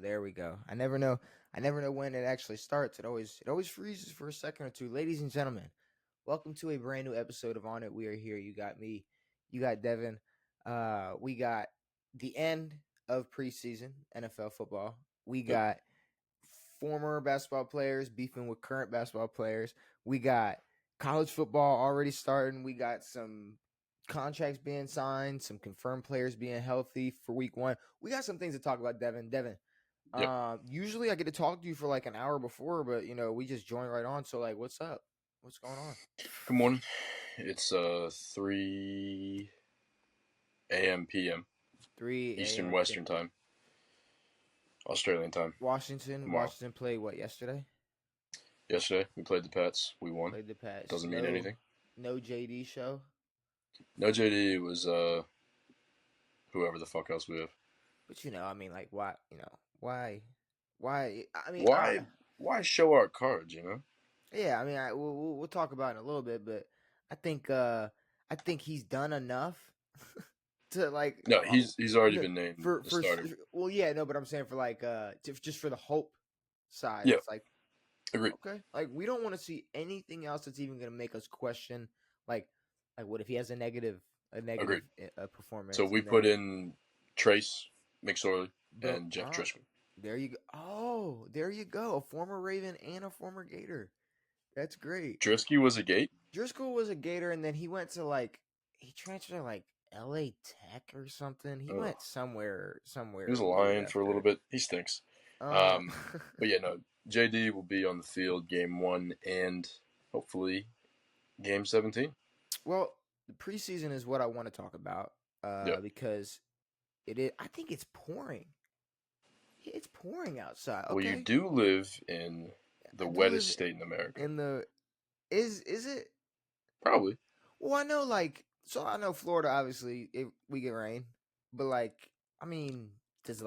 There we go. I never know. I never know when it actually starts. It always freezes for a second or two. Ladies and gentlemen, welcome to a brand new episode of On It. We are here. You got me. You got Devin. We got the end of preseason NFL football. We Yep. got former basketball players beefing with current basketball players. We got college football already starting. We got some contracts being signed, some confirmed players being healthy for week one. We got some things to talk about, Devin. Yep. Usually I get to talk to you for like an hour before, but we just joined right on. So like, what's up? What's going on? Good morning. It's 3 a.m. p.m. 3 Eastern a.m. Western Time, Australian time. Washington. Tomorrow. Washington played what yesterday? Yesterday we played the Pats. We won. Played the Pats. Doesn't mean anything. No JD show. No JD. It was whoever the fuck else we have. But I mean, like, why? Why? I mean, Why show our cards? yeah. I mean, we'll talk about it in a little bit, but I think he's done enough to like. No, he's already been named for the starter. Well, yeah, no, but I'm saying for like just for the hope side, Yeah. it's like Agreed. okay, like we don't want to see anything else that's even gonna make us question like what if he has a negative Agreed. performance. So we put in Trace McSorley and Jeff Driscoll. There you go. Oh, there you go. A former Raven and a former Gator. That's great. Driscoll was a Gate. Driscoll was a Gator, and then he went to he transferred to LA Tech or something. He went somewhere. He was a Lion for a little bit. He stinks. But yeah, no. JD will be on the field game 1 and hopefully game 17. Well, the preseason is what I want to talk about because it is. I think it's pouring. It's pouring outside. Okay? Well, you do live in the wettest state in America. Is it? Probably. Well, I know Florida, obviously, we get rain. But, I mean, does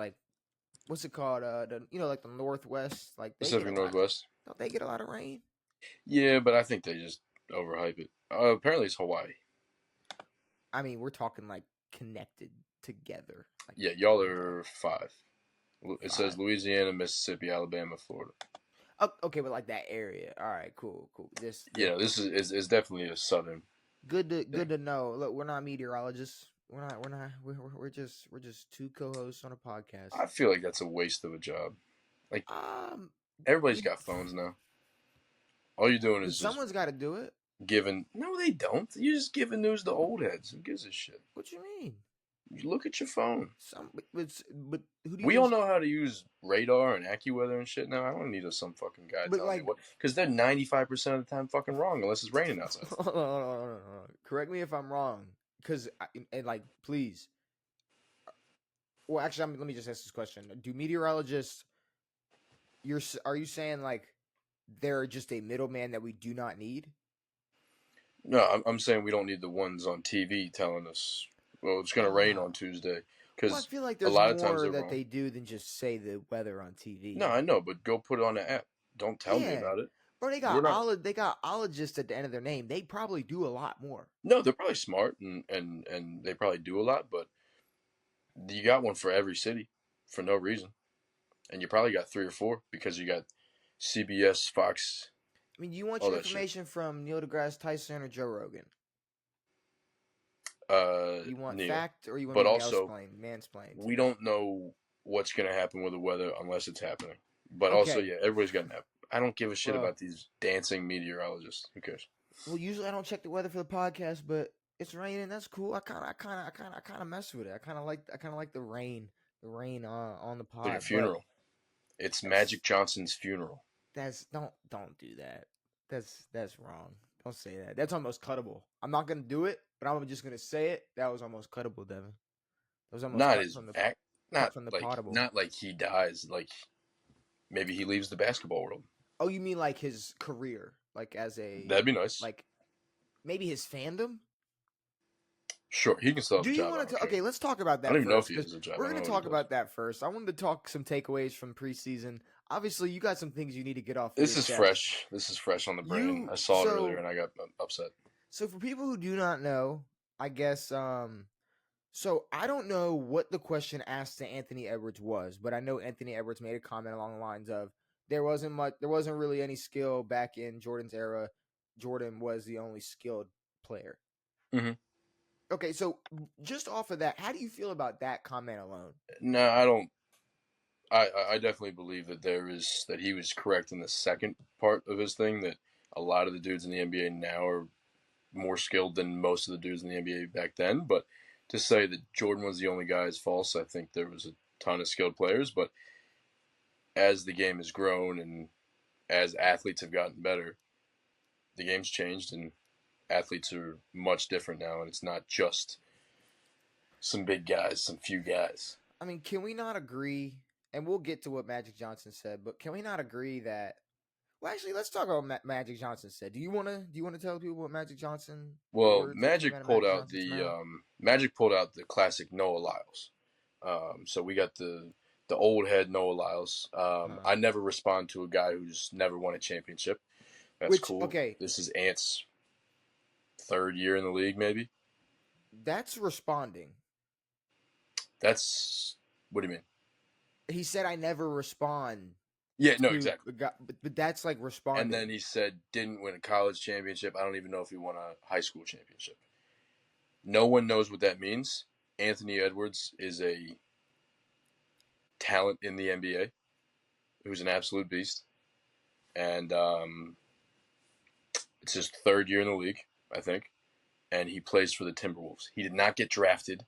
what's it called? The Northwest? Pacific Northwest. Don't they get a lot of rain? Yeah, but I think they just overhype it. Apparently it's Hawaii. I mean, we're talking, connected together. Yeah, y'all are 5. It says Louisiana, Mississippi, Alabama, Florida. Oh, okay, but that area. All right, cool. This is definitely a southern. Good to know. Look, we're not meteorologists. We're just two co-hosts on a podcast. I feel like that's a waste of a job. Everybody's got phones now. All you're doing is someone's got to do it. No, they don't. You're just giving news to old heads. Who gives a shit? What you mean? You look at your phone. But who do you? We all know how to use radar and AccuWeather and shit now. I don't need some fucking guy telling me what. Because they're 95% of the time fucking wrong unless it's raining outside. Hold on. Correct me if I'm wrong. Because please. Well, actually, let me just ask this question: do meteorologists? Are you saying they're just a middleman that we do not need? No, I'm saying we don't need the ones on TV telling us, well, it's going to rain on Tuesday. Because I feel like there's a lot of more times that they do than just say the weather on TV. No, I know, but go put it on the app. Don't tell me about it. Bro, they got ologists at the end of their name. They probably do a lot more. No, they're probably smart and they probably do a lot, but you got one for every city for no reason. And you probably got 3 or 4 because you got CBS, Fox. I mean, you want your information from Neil deGrasse Tyson or Joe Rogan? You want Neil. fact or you want but also, mansplain? We don't know what's going to happen with the weather unless it's happening. But also, yeah, everybody's got an app. I don't give a shit about these dancing meteorologists. Who cares? Well, usually I don't check the weather for the podcast, but it's raining. That's cool. I kind of mess with it. I kind of like the rain on the pod. Like a funeral. It's Magic Johnson's funeral. Don't do that. That's wrong. Don't say that. That's almost cuttable. I'm not gonna do it, but I'm just gonna say it. That was almost cuttable, Devin. That was almost from the potable. Not like he dies. Like maybe he leaves the basketball world. Oh, you mean his career, as a? That'd be nice. Maybe his fandom. Sure, he can still have a job. Do you want to? Okay, let's talk about that. I don't even know if he has a job. We're going to talk about that first. I wanted to talk some takeaways from preseason. Obviously, you got some things you need to get off. This is fresh. This is fresh on the brain. I saw it earlier and I got upset. So, for people who do not know, I guess So I don't know what the question asked to Anthony Edwards was, but I know Anthony Edwards made a comment along the lines of there wasn't really any skill back in Jordan's era. Jordan was the only skilled player. Mm-hmm. Okay, so just off of that, how do you feel about that comment alone? No, I don't. I definitely believe that he was correct in the second part of his thing, that a lot of the dudes in the NBA now are more skilled than most of the dudes in the NBA back then. But to say that Jordan was the only guy is false. I think there was a ton of skilled players, but as the game has grown and as athletes have gotten better, the game's changed and athletes are much different now, and it's not just some big guys, some few guys. I mean, can we not agree? And we'll get to what Magic Johnson said, but can we not agree that? Well, actually, let's talk about what Magic Johnson said. Do you want to tell people what Magic Johnson, the Well, words that came out of Magic Johnson's mouth? Magic pulled out the classic Noah Lyles. So we got the old head Noah Lyles. Uh, I never respond to a guy who's never won a championship. That's which cool. okay, This is Ant's third year in the league, maybe. that's responding. That's what do you mean? He said, "I never respond Yeah, no, to exactly. the guy," but that's like responding. And then he said didn't win a college championship. I don't even know if he won a high school championship. No one knows what that means. Anthony Edwards is a talent in the NBA who's an absolute beast. And it's his third year in the league, I think. And he plays for the Timberwolves. He did not get drafted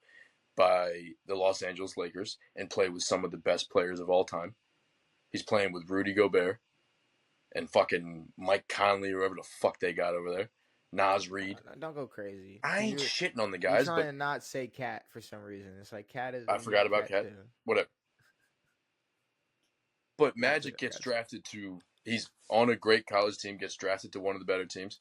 by the Los Angeles Lakers and play with some of the best players of all time. He's playing with Rudy Gobert and fucking Mike Conley, or whoever the fuck they got over there. Nas Reed. Don't go crazy. I 'Cause ain't shitting on the you're guys, trying but to not say cat for some reason. It's like cat is. I You know forgot about cat Cat. too. Whatever. But Gotcha, Magic gets gotcha. drafted to. He's on a great college team, gets drafted to one of the better teams.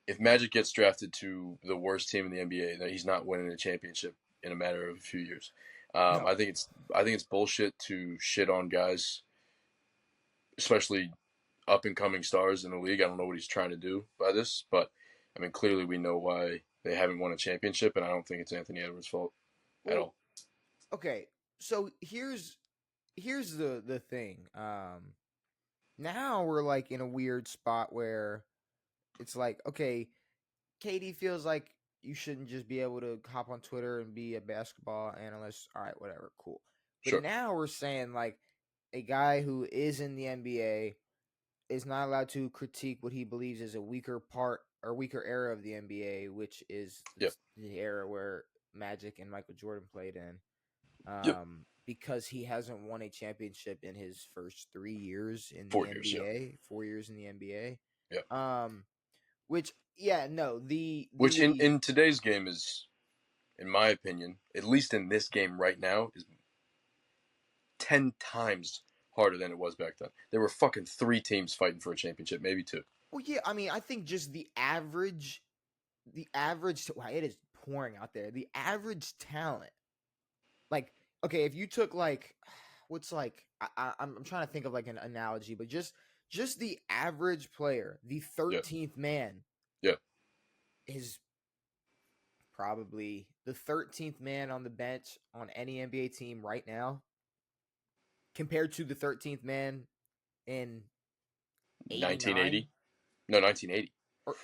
If Magic gets drafted to the worst team in the NBA, then he's not winning a championship in a matter of a few years. No. I think it's bullshit to shit on guys, especially up and coming stars in the league. I don't know what he's trying to do by this, but I mean clearly we know why they haven't won a championship, and I don't think it's Anthony Edwards' fault at Well, all. okay. So here's the thing. Now we're like in a weird spot where it's like, okay, Katie feels like you shouldn't just be able to hop on Twitter and be a basketball analyst. All right, whatever, cool. But Sure. now we're saying like a guy who is in the NBA is not allowed to critique what he believes is a weaker part or weaker era of the NBA, which is Yep. the era where Magic and Michael Jordan played in. Yep. Because he hasn't won a championship in his first 3 years in the 4 years. Yep. NBA, 4 years in the NBA. Yep. Which yeah, no, the Which in today's game is, in my opinion, at least in this game right now, is 10 times harder than it was back then. There were fucking 3 teams fighting for a championship, maybe 2. well, yeah, I mean, I think just the average. Wow, it is pouring out there. The average talent, like, okay, if you took like, what's like, I'm trying to think of like an analogy, but just the average player, the Yeah. 13th man, Yeah. is probably the 13th man on the bench on any NBA team right now, compared to the 13th man in 1980. 89 No, 1980 or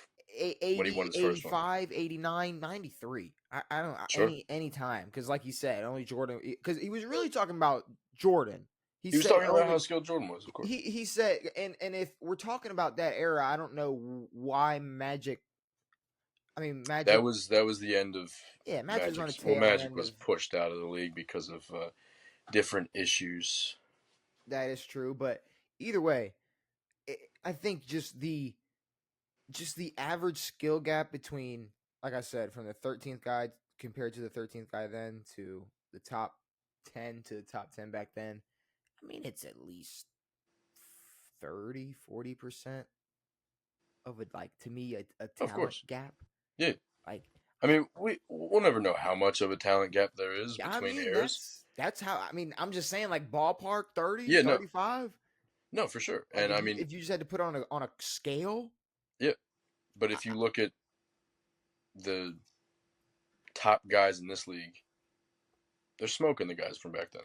when he won 80, his first one. 85, 89, 93. I don't Sure. any time, because like you said, only Jordan, because he was really talking about Jordan. He was Said talking about how only skilled Jordan was, of course. he said, and if we're talking about that era, I don't know why Magic. I mean, That Magic. was the end of Yeah, Magic was on the Magic's. Well, tail Magic end was of. pushed out of the league because of different issues. That is true, but either way, I think just the average skill gap between, like I said, from the 13th guy compared to the 13th guy then to the top 10 to the top 10 back then, I mean, it's at least 30-40% of it, like, to me, a Of talent course. gap. Yeah. Like, I mean, we'll never know how much of a talent gap there is I between mean, eras. that's how, I mean, I'm just saying, like, ballpark 30, Yeah, no. 35. No, for sure. Like, And I mean, if you just had to put it on a scale, yeah. But if you look at the top guys in this league, They're smoking the guys from back then.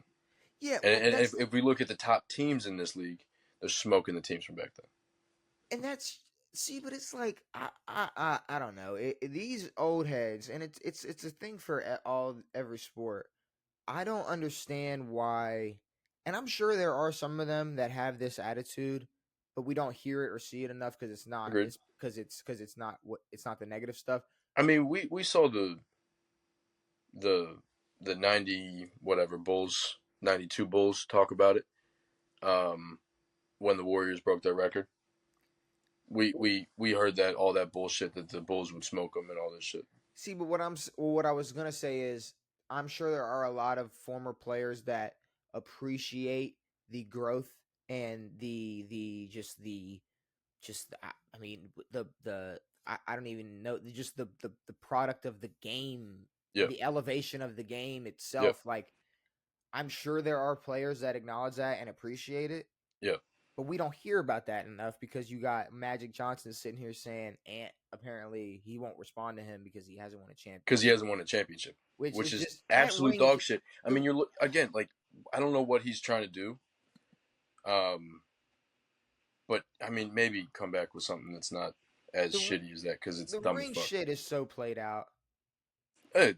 Yeah, well, And if we look at the top teams in this league, they're smoking the teams from back then. and that's see, but it's like I don't know. These old heads, and it's a thing for every sport. I don't understand why, and I'm sure there are some of them that have this attitude, but we don't hear it or see it enough because it's not. Agreed. It's because it's not what it's not the negative stuff. I mean, we saw the the 90 whatever Bulls, 92 Bulls talk about it. When the Warriors broke their record, we heard that all that bullshit that the Bulls would smoke them and all this shit. See, but what I was gonna say is I'm sure there are a lot of former players that appreciate the growth and I mean I don't even know just the product of the game, Yeah, the elevation of the game yeah, itself. Like I'm sure there are players that acknowledge that and appreciate it, yeah. but we don't hear about that enough because you got Magic Johnson sitting here saying Ant apparently he won't respond to him because he hasn't won a Because he championship, hasn't won a championship, which which is is just that absolute ring. dog shit. I The mean, you're again like I don't know what he's trying to do. But I mean, maybe come back with something that's not as the shitty as that because it's the dumb as ring fuck. shit is so played out.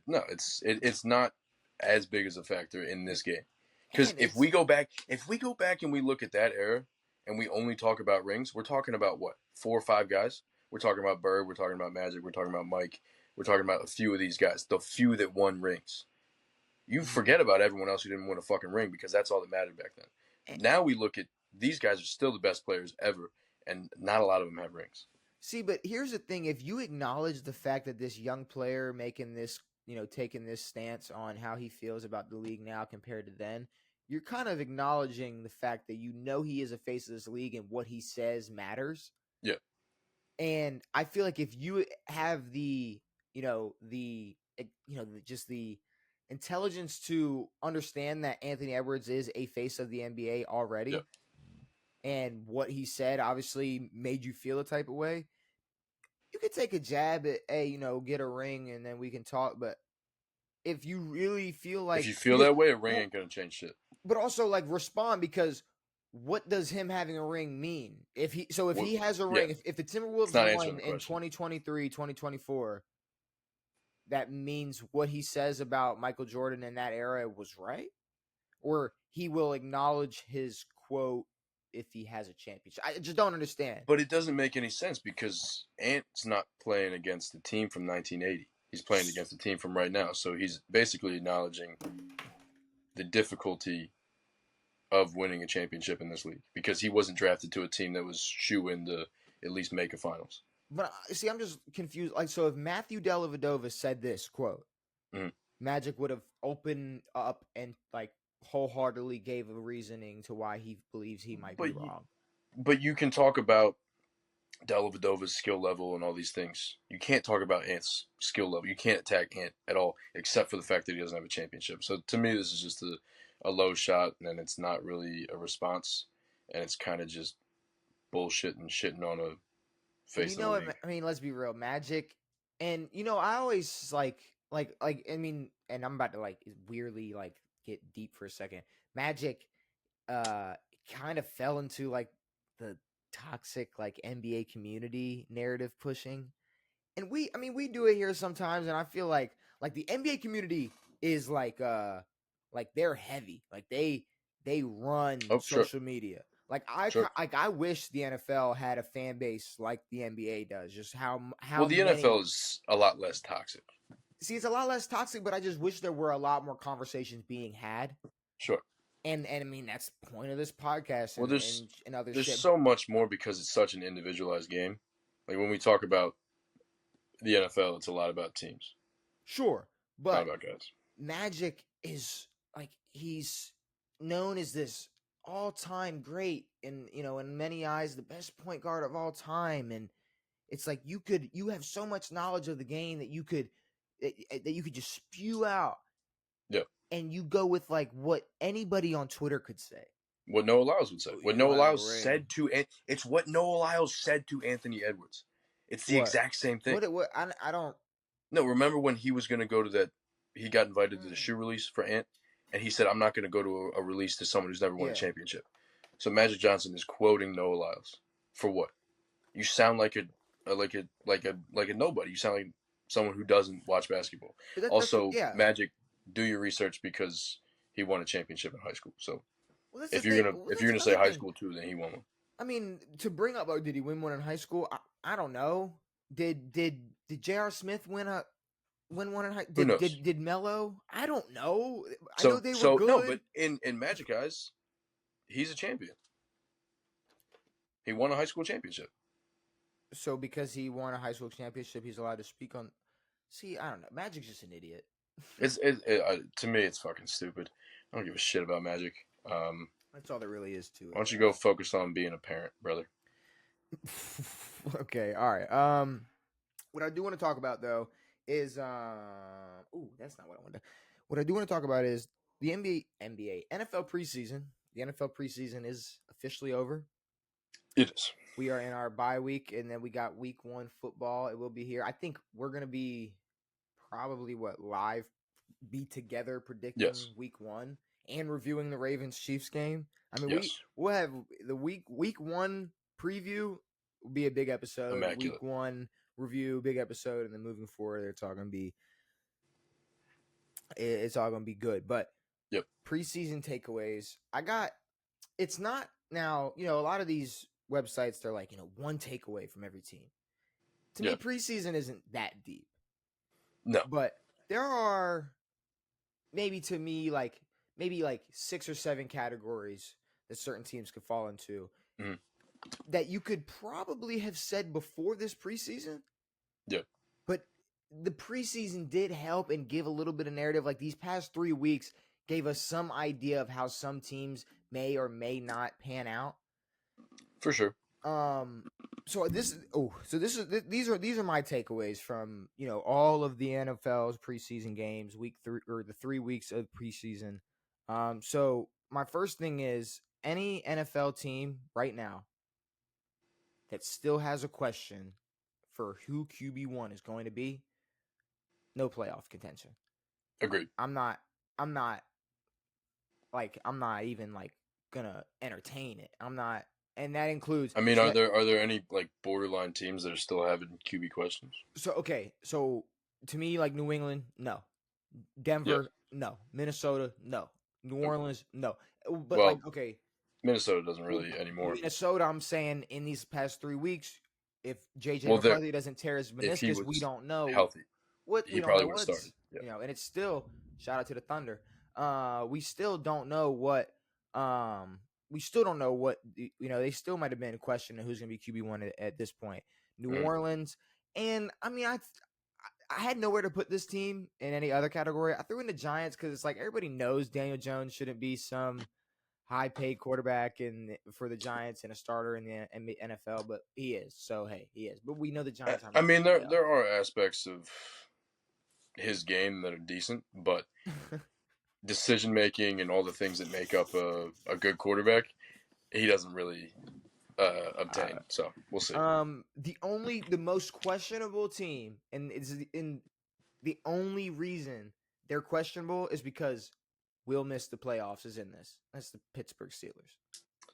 No, it's not as big as a factor in this game. Because And if we go back and we look at that era and we only talk about rings, we're talking about what 4 or 5 guys. We're talking about Bird. We're talking about Magic. We're talking about Mike. We're talking about a few of these guys, the few that won rings. You Mhm. forget about everyone else who didn't win a fucking ring because that's all that mattered back then. And- Now we look at these guys are still the best players ever, and not a lot of them have rings. See, but here's the thing: if you acknowledge the fact that this young player making this, taking this stance on how he feels about the league now compared to then, you're kind of acknowledging the fact that he is a face of this league and what he says matters. Yeah, And I feel like if you have just the intelligence to understand that Anthony Edwards is a face of the NBA yeah. already, and what he said obviously made you feel a type of way, you could take a jab at, hey, get a ring and then we can talk. But if you really feel If like, you feel because, that way, a ring well, ain't gonna change shit. but also like respond because what does him having a ring mean? If What, he has a yeah, ring, if the it's Timberwolves not answering won the in question. 2023, 2024, that means what he says about Michael Jordan in that era was right? Or he will acknowledge his quote if he has a championship. I just don't understand. But it doesn't make any sense because Ant's not playing against the team from 1980. He's playing against the team from right now. So he's basically acknowledging the difficulty of winning a championship in this league because he wasn't drafted to a team that was shoe in to at least make a finals. But see, I'm just confused. Like, so if Matthew Dellavedova said this quote, Mhm. Magic would have opened up and like wholeheartedly gave a reasoning to why he believes he might be But wrong. but you can talk about Dellavedova's skill level and all these things. You can't talk about Ant's skill level. You can't attack Ant at all, except for the fact that he doesn't have a championship. So to me, this is just a low shot, and it's not really a response, and it's kind of just bullshit and shitting on a And face of the league. I mean, let's be real, Magic, and I always I mean, and I'm about to like weirdly like get deep for a second. Magic, uh, kind of fell into like the toxic like NBA community narrative pushing, and I mean, we do it here sometimes, and I feel like the NBA community is like they're heavy, like they run Oh, sure, social media. sure. Like I wish the NFL had a fan base like the NBA does. Just Well, how the NFL many is a lot less toxic. see it's a lot less toxic, but I just wish there were a lot more conversations being had. Sure. And I mean that's the point of this podcast Well, and other there's shit. so much more because it's such an individualized game. Like when we talk about the NFL, it's a lot about teams, Sure, not but about guys. Magic is like he's known as this all-time great and in many eyes the best point guard of all time, and it's like you have so much knowledge of the game that you could just spew out, Yeah. and you go with like what anybody on Twitter could say. What Noah Lyles would say. Oh, What you don't Noah have a Lyles ring. said to it's what Noah Lyles said to Anthony Edwards. It's the What? exact same thing. I don't. No, remember when he was going to go to that? He got invited to the Mm, shoe release for Ant, and he said, "I'm not going to go to a release to someone who's never won a Yeah. championship." So Magic Johnson is quoting Noah Lyles for what? You sound like a nobody. You sound like someone who doesn't watch basketball. But that's Also, yeah. Magic, do your research because he won a championship in high school. So Well, that's the if you're thing. gonna Well, if you're that's gonna say another high thing. school too, then he won one. I mean, to bring up, did he win one in high school? I don't know. Did J.R. Smith win one in high? Who Did knows? did did Melo? I don't know. I know So they were so no, but good. in Magic eyes, he's a champion. He won a high school championship. So because he won a high school championship, he's allowed to speak on. See, I don't know. Magic's just an idiot. To me, it's fucking stupid. I don't give a shit about Magic. That's all there really is to it. Why don't you go focus on being a parent, brother? Okay, all right. What I do want to talk about though is that's not what I wanted. What I do want to talk about is the NFL preseason. The NFL preseason is officially over. It is. We are in our bye week, and then we got week 1 football. It will be here. I think we're gonna be probably be together predicting week 1 and reviewing the Ravens Chiefs game. I mean, we'll have the week 1 preview will be a big episode. Immaculate. Week 1 review, big episode, and then moving forward, it's all gonna be good. But preseason takeaways, it's not now. A lot of these websites, they're like, one takeaway from every team. To me, preseason isn't that deep. No, but there are maybe 6 or 7 categories that certain teams could fall into that you could probably have said before this preseason. Yeah. But the preseason did help and give a little bit of narrative. Like these past 3 weeks gave us some idea of how some teams may or may not pan out. For sure. These are my takeaways from all of the NFL's preseason games, week 3 or the 3 weeks of preseason. So my first thing is any NFL team right now that still has a question for who QB1 is going to be, no playoff contention. Agreed. I'm not even gonna entertain it. I'm not. And that includes. I mean, are there any borderline teams that are still having QB questions? So to me, New England, no. Denver, no. Minnesota, no. New Orleans, no. But Minnesota doesn't really anymore. Minnesota, I'm saying in these past 3 weeks, if JJ McCarthy doesn't tear his meniscus, we don't know healthy. He probably would have started. Yeah. And it's still shout out to the Thunder. We still don't know what. We still don't know what they still might have been questioning who's going to be QB1 at this point. New Orleans, and I mean, I had nowhere to put this team in any other category. I threw in the Giants because it's everybody knows Daniel Jones shouldn't be some high-paid quarterback for the Giants and a starter in the NFL, but he is. So hey, he is. But we know the Giants. I mean, there are aspects of his game that are decent, but decision making and all the things that make up a good quarterback, he doesn't really obtain. So we'll see. The most questionable team, and the only reason they're questionable is because we'll miss the playoffs. Is in this. That's the Pittsburgh Steelers.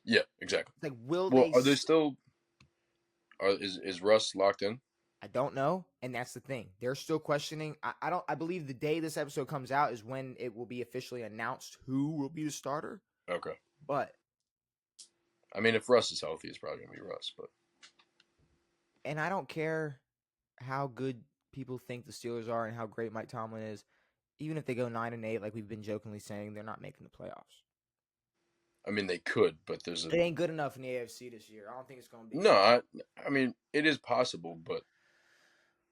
Yeah, exactly. Are they still? Is Russ locked in? I don't know, and that's the thing. They're still questioning. I believe the day this episode comes out is when it will be officially announced who will be the starter. Okay. But I mean, if Russ is healthy, it's probably gonna be Russ. And I don't care how good people think the Steelers are and how great Mike Tomlin is. Even if they go 9-8, like we've been jokingly saying, they're not making the playoffs. I mean, they could, but it ain't good enough in the AFC this year. I don't think it's going to be. No, I mean, it is possible, but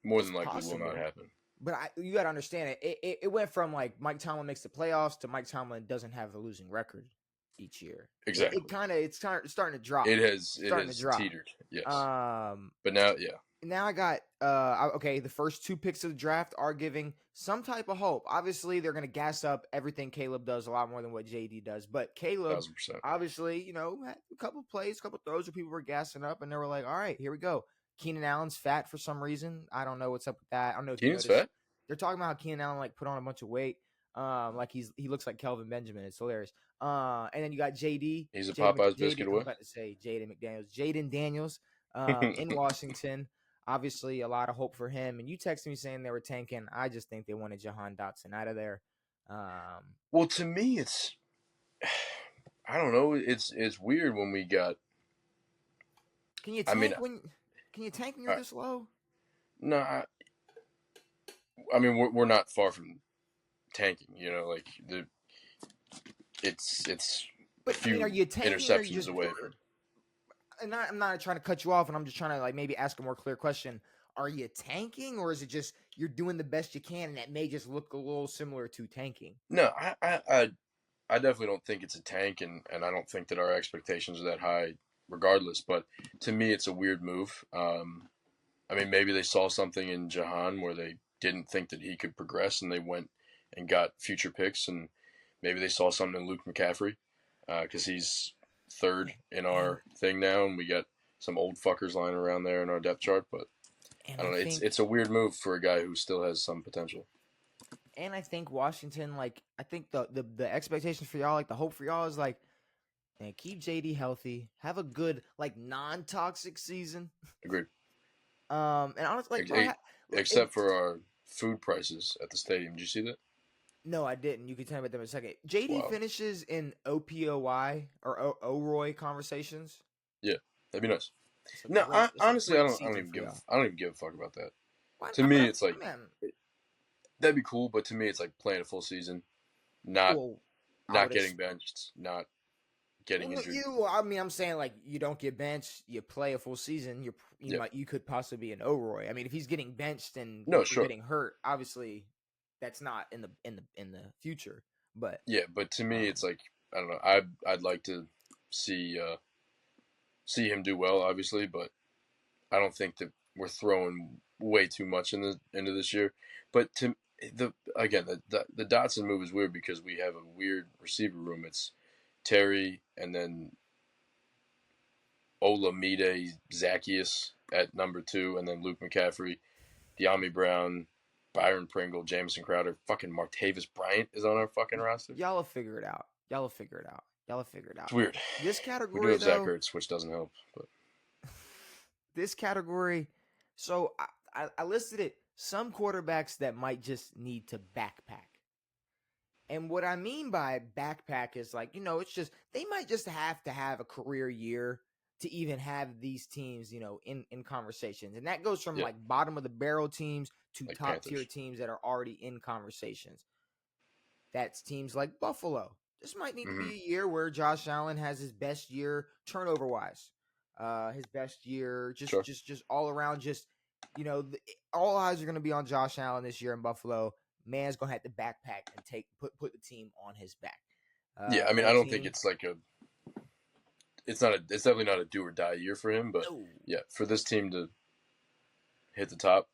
more than likely will not happen. But you got to understand it. It went from Mike Tomlin makes the playoffs to Mike Tomlin doesn't have a losing record each year. Exactly. It's starting to drop. It has teetered. Yes. But now, yeah. Now I got the first 2 picks of the draft are giving some type of hope. Obviously, they're going to gas up everything Caleb does a lot more than what JD does. But Caleb, 1,000%. obviously, had a couple plays, a couple throws where people were gassing up, and they were like, "All right, here we go." Keenan Allen's fat for some reason. I don't know what's up with that. I don't know if Keenan's fat. They're talking about how Keenan Allen put on a bunch of weight. Like he looks like Kelvin Benjamin. It's hilarious. And then you got JD, He's a Jaden, Popeyes JD. biscuit I was away. about to say Jaden McDaniels, Jaden Daniels, in Washington. Obviously, a lot of hope for him. And you texted me saying they were tanking. I just think they wanted Jahan Dotson out of there. Well, to me, I don't know. It's weird when we got. Can you I mean, tank when you're I, this low? no, I mean we're not far from tanking. You know, like it's a But I mean, are few you tanking or are you interceptions just? away from. And I'm not trying to cut you off, and I'm just trying to like maybe ask a more clear question. Are you tanking, or is it just you're doing the best you can, and that may just look a little similar to tanking? No, I definitely don't think it's a tank, and I don't think that our expectations are that high, regardless. But to me, it's a weird move. I mean, maybe they saw something in Jahan where they didn't think that he could progress, and they went and got future picks, and maybe they saw something in Luke McCaffrey because he's third in And our thing now, and we got some old fuckers lying around there in our depth chart. But and I I don't know. It's think it's a weird move for a guy who still has some potential. and I think Washington, like I think the expectations for y'all, like the hope for y'all is like, and keep JD healthy, have a good like non-toxic season. Agreed. And honestly, like Ex- bro, ex- and Except for our food prices at the stadium. Did you see that? no, I didn't. You can tell me about them in a second. JD Wow. finishes in OPOY or OROY conversations. Yeah, that'd be nice. It's a No, great, it's a honestly, great I don't season even for y'all. I don't even give a fuck about that. Why To not? But me, I'm, it's like man, that'd be cool, but to me, it's like playing a full season, not well, I not would. getting benched, not getting Well, injured. I mean, I'm saying like you don't get benched, you play a full season. Yeah, You could possibly be an O'Roy. I mean, if he's getting benched and no, people are sure, getting hurt, obviously that's not in the future. But yeah, but to me, um, it's like I don't know. I'd like to see see him do well, obviously, but I don't think that we're throwing way too much in the into this year. But to the again, the Dotson move is weird because we have a weird receiver room. It's Terry and then Olamide Zacchaeus at number 2, and then Luke McCaffrey, De'Ami Brown, Byron Pringle, Jamison Crowder, fucking Martavis Bryant is on our fucking roster. y'all will figure it out. Y'all will figure it out. Y'all will figure it It's out. weird. This We do category have Zach though, Ertz, which doesn't help. But this category. So I listed it. Some quarterbacks that might just need to backpack. And what I mean by backpack is like, it's just they might just have to have a career year to even have these teams, in conversations. And that goes from yeah, like bottom of the barrel teams to like top tier Panthers. teams that are already in conversations. That's teams like Buffalo. This might need to Mm-hmm. be a year where Josh Allen has his best year turnover wise. His best year Sure. just all around all eyes are going to be on Josh Allen this year in Buffalo. Man's going to have to backpack and put the team on his back. Yeah, I mean, Another I don't think team. it's like a. It's definitely not a do or die year for him. But No. yeah, for this team to hit the top,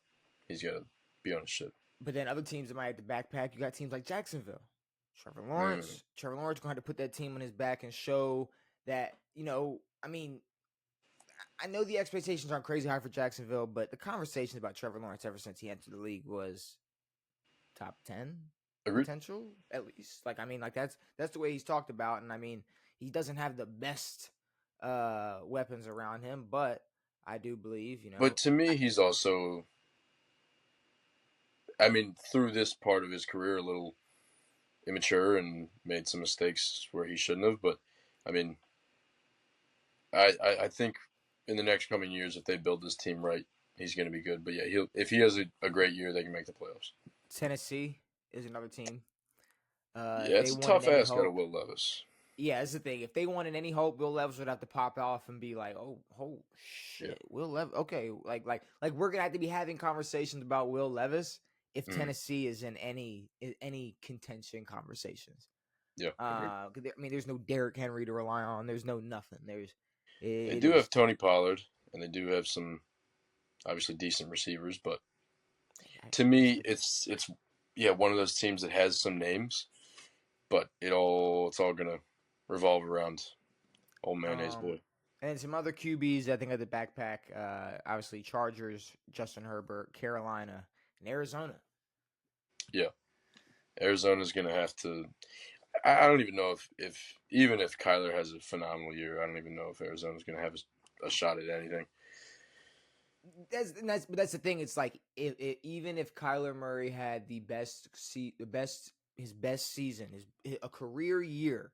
he's got to be on his shit. But then other teams that might have to backpack, you got teams like Jacksonville. Trevor Mm. Lawrence. Trevor Lawrence going to have to put that team on his back and show that, I mean, I know the expectations aren't crazy high for Jacksonville, but the conversations about Trevor Lawrence ever since he entered the league was top 10 Agreed. potential at least. Like I mean, like that's the way he's talked about, and I mean he doesn't have the best weapons around him, but I do believe But to me, he's also. I mean, through this part of his career, a little immature and made some mistakes where he shouldn't have. But I mean, I think in the next coming years, if they build this team right, he's going to be good. But yeah, if he has a great year, they can make the playoffs. Tennessee is another team. Yeah, If they it's a wanted tough any ask out of hope, Will Levis. yeah, that's the thing. If they wanted any hope, Will Levis would have to pop off and be like, "Oh Yeah. shit, Will Levis." Okay, like we're gonna have to be having conversations about Will Levis if Mm-hmm. Tennessee is in any contention conversations. Yeah, agreed. I mean, there's no Derrick Henry to rely on. There's no nothing. They It do is have Tony Pollard, and they do have some obviously decent receivers. But to just me, it's yeah one of those teams that has some names, but it's all gonna revolve around old mayonnaise um boy. and some other QBs I think of the backpack. Obviously Chargers, Justin Herbert, Carolina, and Arizona. Yeah, Arizona's going to have to. I don't even know if even if Kyler has a phenomenal year, I don't even know if Arizona's going to have a shot at anything. That's the thing. It's like even if Kyler Murray had his best season, a career year,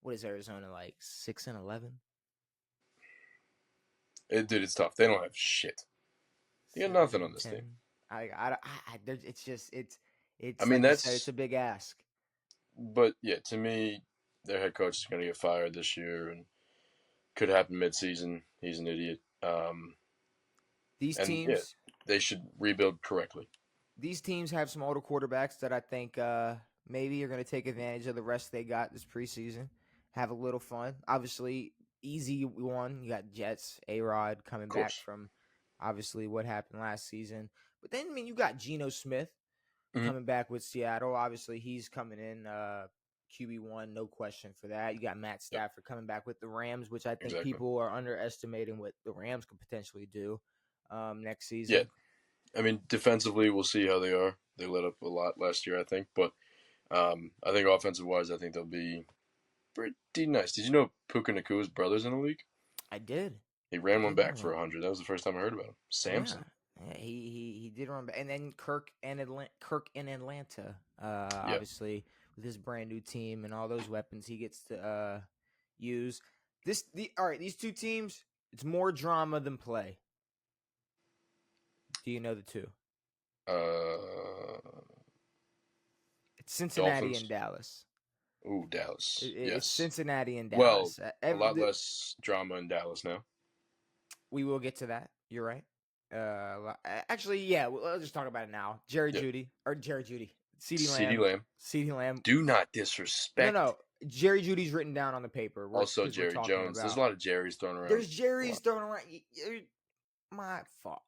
what is Arizona like 6-11? Dude, it's tough. They don't have shit. They got nothing on this 7-10. team. It's just I it's mean, like you said, it's that's. a big ask. But yeah, to me, their head coach is going to get fired this year, and could happen mid-season. He's an idiot. These And yeah, teams they should rebuild correctly. these teams have some older quarterbacks that I think maybe are going to take advantage of the rest they got this preseason. Have a little fun. Obviously, easy one. You got Jets, A-Rod coming Of back course. from obviously what happened last season. But then, I mean, you got Geno Smith Mm-hmm. coming back with Seattle. Obviously, he's coming in QB1, no question for that. You got Matt Yep. Stafford coming back with the Rams, which I think Exactly. people are underestimating what the Rams could potentially do next Yeah. season. I mean, defensively, we'll see how they are. They let up a lot last year, I think. But I think offensive-wise, I think they'll be pretty nice. Did you know Puka Nakua's brother's in the league? I did. He I ran one did know back for that. 100. That was the first time I heard about him. Yeah. Samson. Yeah, he did run back, and then Kirk in Atlanta, Yeah. obviously with his brand new team and all those weapons he gets to use. All right, these two teams, it's more drama than play. Do you know the two? Uh, It's Cincinnati and Dolphins. Dallas. Ooh, Dallas. It's Yes. Cincinnati and Well, Dallas. a lot less drama in Dallas now. We will get to that. You're right. Actually, yeah, let's just talk about it now. Jerry Yeah. Judy or Jerry Judy, Ceedee CeeDee Lamb, Lamb. Ceedee Lamb. Do not No, disrespect. no, Jerry Judy's written down on the paper. Also, Because we're Jerry talking Jones. There's a about. lot of Jerry's thrown around. There's A Jerry's lot. thrown around. My fault.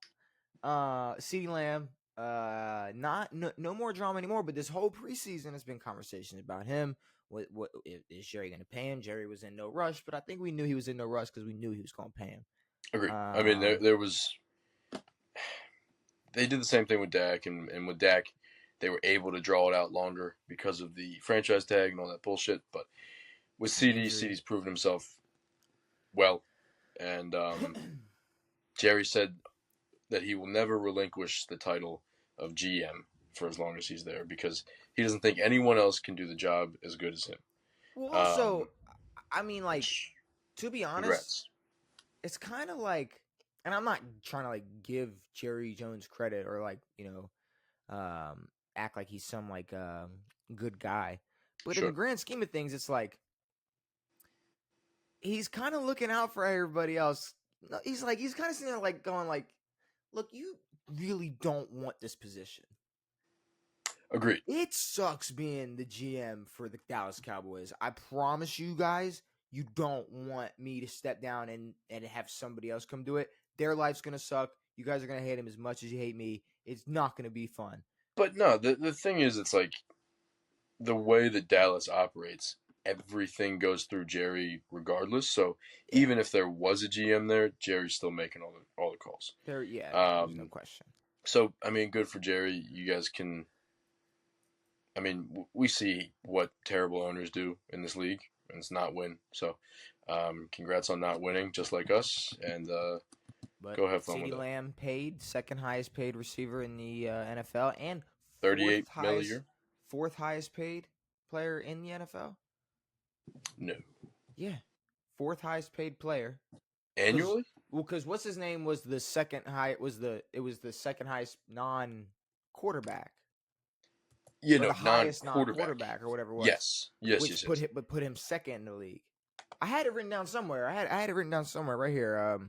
Ceedee Lamb. No more drama anymore. But this whole preseason has been conversations about him. What is Jerry going to pay him? Jerry was in no rush, but I think we knew he was in no rush because we knew he was going to pay him. Agreed. I mean, there was. They did the same thing with Dak, and with Dak, they were able to draw it out longer because of the franchise tag and all that bullshit. But with CeeDee, CeeDee's proven himself well, and Jerry said that he will never relinquish the title of GM for as long as he's there because he doesn't think anyone else can do the job as good as him. Well, also, I mean, like, Which, to be honest, congrats. it's kind of like, and I'm not trying to like give Jerry Jones credit or like act like he's some like good guy, but in the Sure. grand scheme of things, it's like he's kind of looking out for everybody else. He's kind of sitting there like going like, look, you really don't want this position. Agreed. It sucks being the GM for the Dallas Cowboys. I promise you guys, you don't want me to step down and have somebody else come do it. Their life's going to suck. You guys are going to hate him as much as you hate me. It's not going to be fun. But no, the thing is, it's like the way that Dallas operates, everything goes through Jerry regardless. So Yeah. even if there was a GM there, Jerry's still making all the calls. There's no question. So I mean, good for Jerry. You guys can. I mean, we see what terrible owners do in this league, and it's not win. So, congrats on not winning, just like us, and But go have fun with CeeDee that. Lamb paid second highest paid receiver in the NFL and 38 mil a year. fourth highest paid player in the NFL. No. Yeah, fourth highest paid player. Annually? Because what's his name was the second high. It was the second highest non-quarterback. You Or know, the highest non-quarterback. non-quarterback or whatever it was. Yes. Put him second in the league. I had it written down somewhere. I had it written down somewhere right here.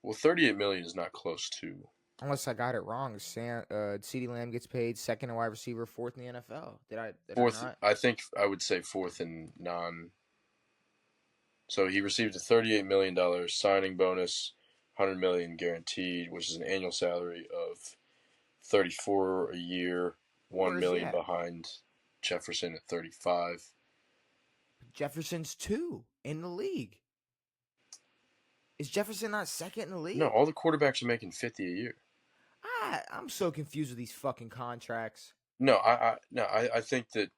Well, 38 million is not close to. Unless I got it wrong, CeeDee Lamb gets paid second in wide receiver, fourth in the NFL. Did Fourth, I not? I think I would say fourth in non. So he received a $38 million signing bonus, $100 million guaranteed, which is an annual salary of 34 a year, Where $1 is he million at? behind Jefferson at 35. Jefferson's 2 in the league. Is Jefferson not second in the league? No, all the quarterbacks are making 50 a year. I'm so confused with these fucking contracts. No, I think that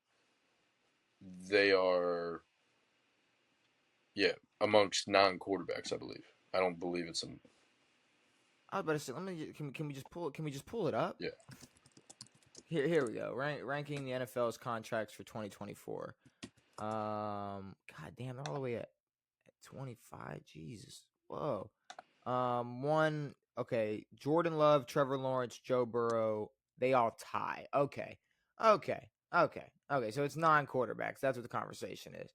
they are, yeah, amongst non-quarterbacks. I believe. I don't believe it's some. I was about to say, can we just pull it? Can we just pull it up? Yeah, Here we go. Ranking the NFL's contracts for 2024. God damn, they're all the way at 25. Jesus. Whoa. One. Okay, Jordan Love, Trevor Lawrence, Joe Burrow. They all tie. Okay. So it's non-quarterbacks. That's what the conversation is.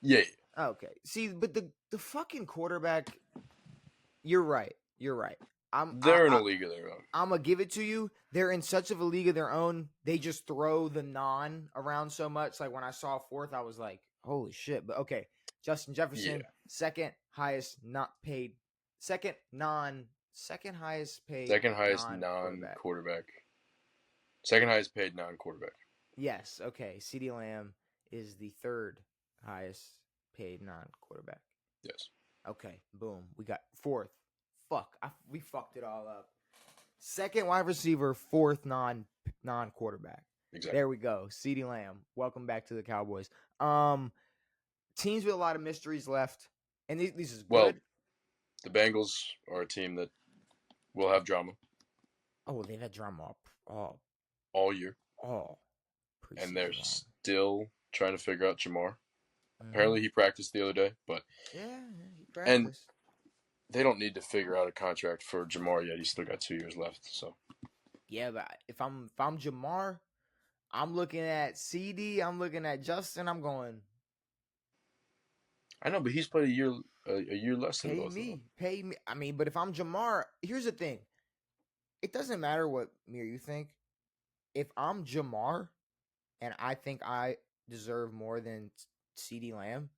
yeah. Okay. See, but the fucking quarterback. You're right. I'm They're in a league of their own. I'm gonna give it to you. They're in such of a league of their own. They just throw the non around so much. Like when I saw fourth, I was like, "Holy shit!" But okay, Justin Jefferson, Yeah, second highest not paid, second highest paid second highest non quarterback. non-quarterback. Second highest paid non-quarterback. Yes, okay. Ceedee Lamb is the third highest paid non quarterback. Yes. Okay, boom. We got fourth. Fuck, we fucked it all up. Second wide receiver, fourth non quarterback. Exactly. There we go. Ceedee Lamb. Welcome back to the Cowboys. Teams with a lot of mysteries left, and this is good. Well, the Bengals are a team that will have drama. Oh, they've had drama all year. And they're still trying to figure out Jamar. Apparently, he practiced the other day, but yeah, he practiced. And they don't need to figure out a contract for Jamar yet. He's still got 2 years left. So yeah, but if I'm Jamar, I'm looking at CD. I'm looking at Justin. I'm going. I know, but he's played a year less than both of them. Pay me. I mean, but if I'm Jamar, here's the thing. It doesn't matter what me or you think. If I'm Jamar, and I think I deserve more than CeeDee Lamb,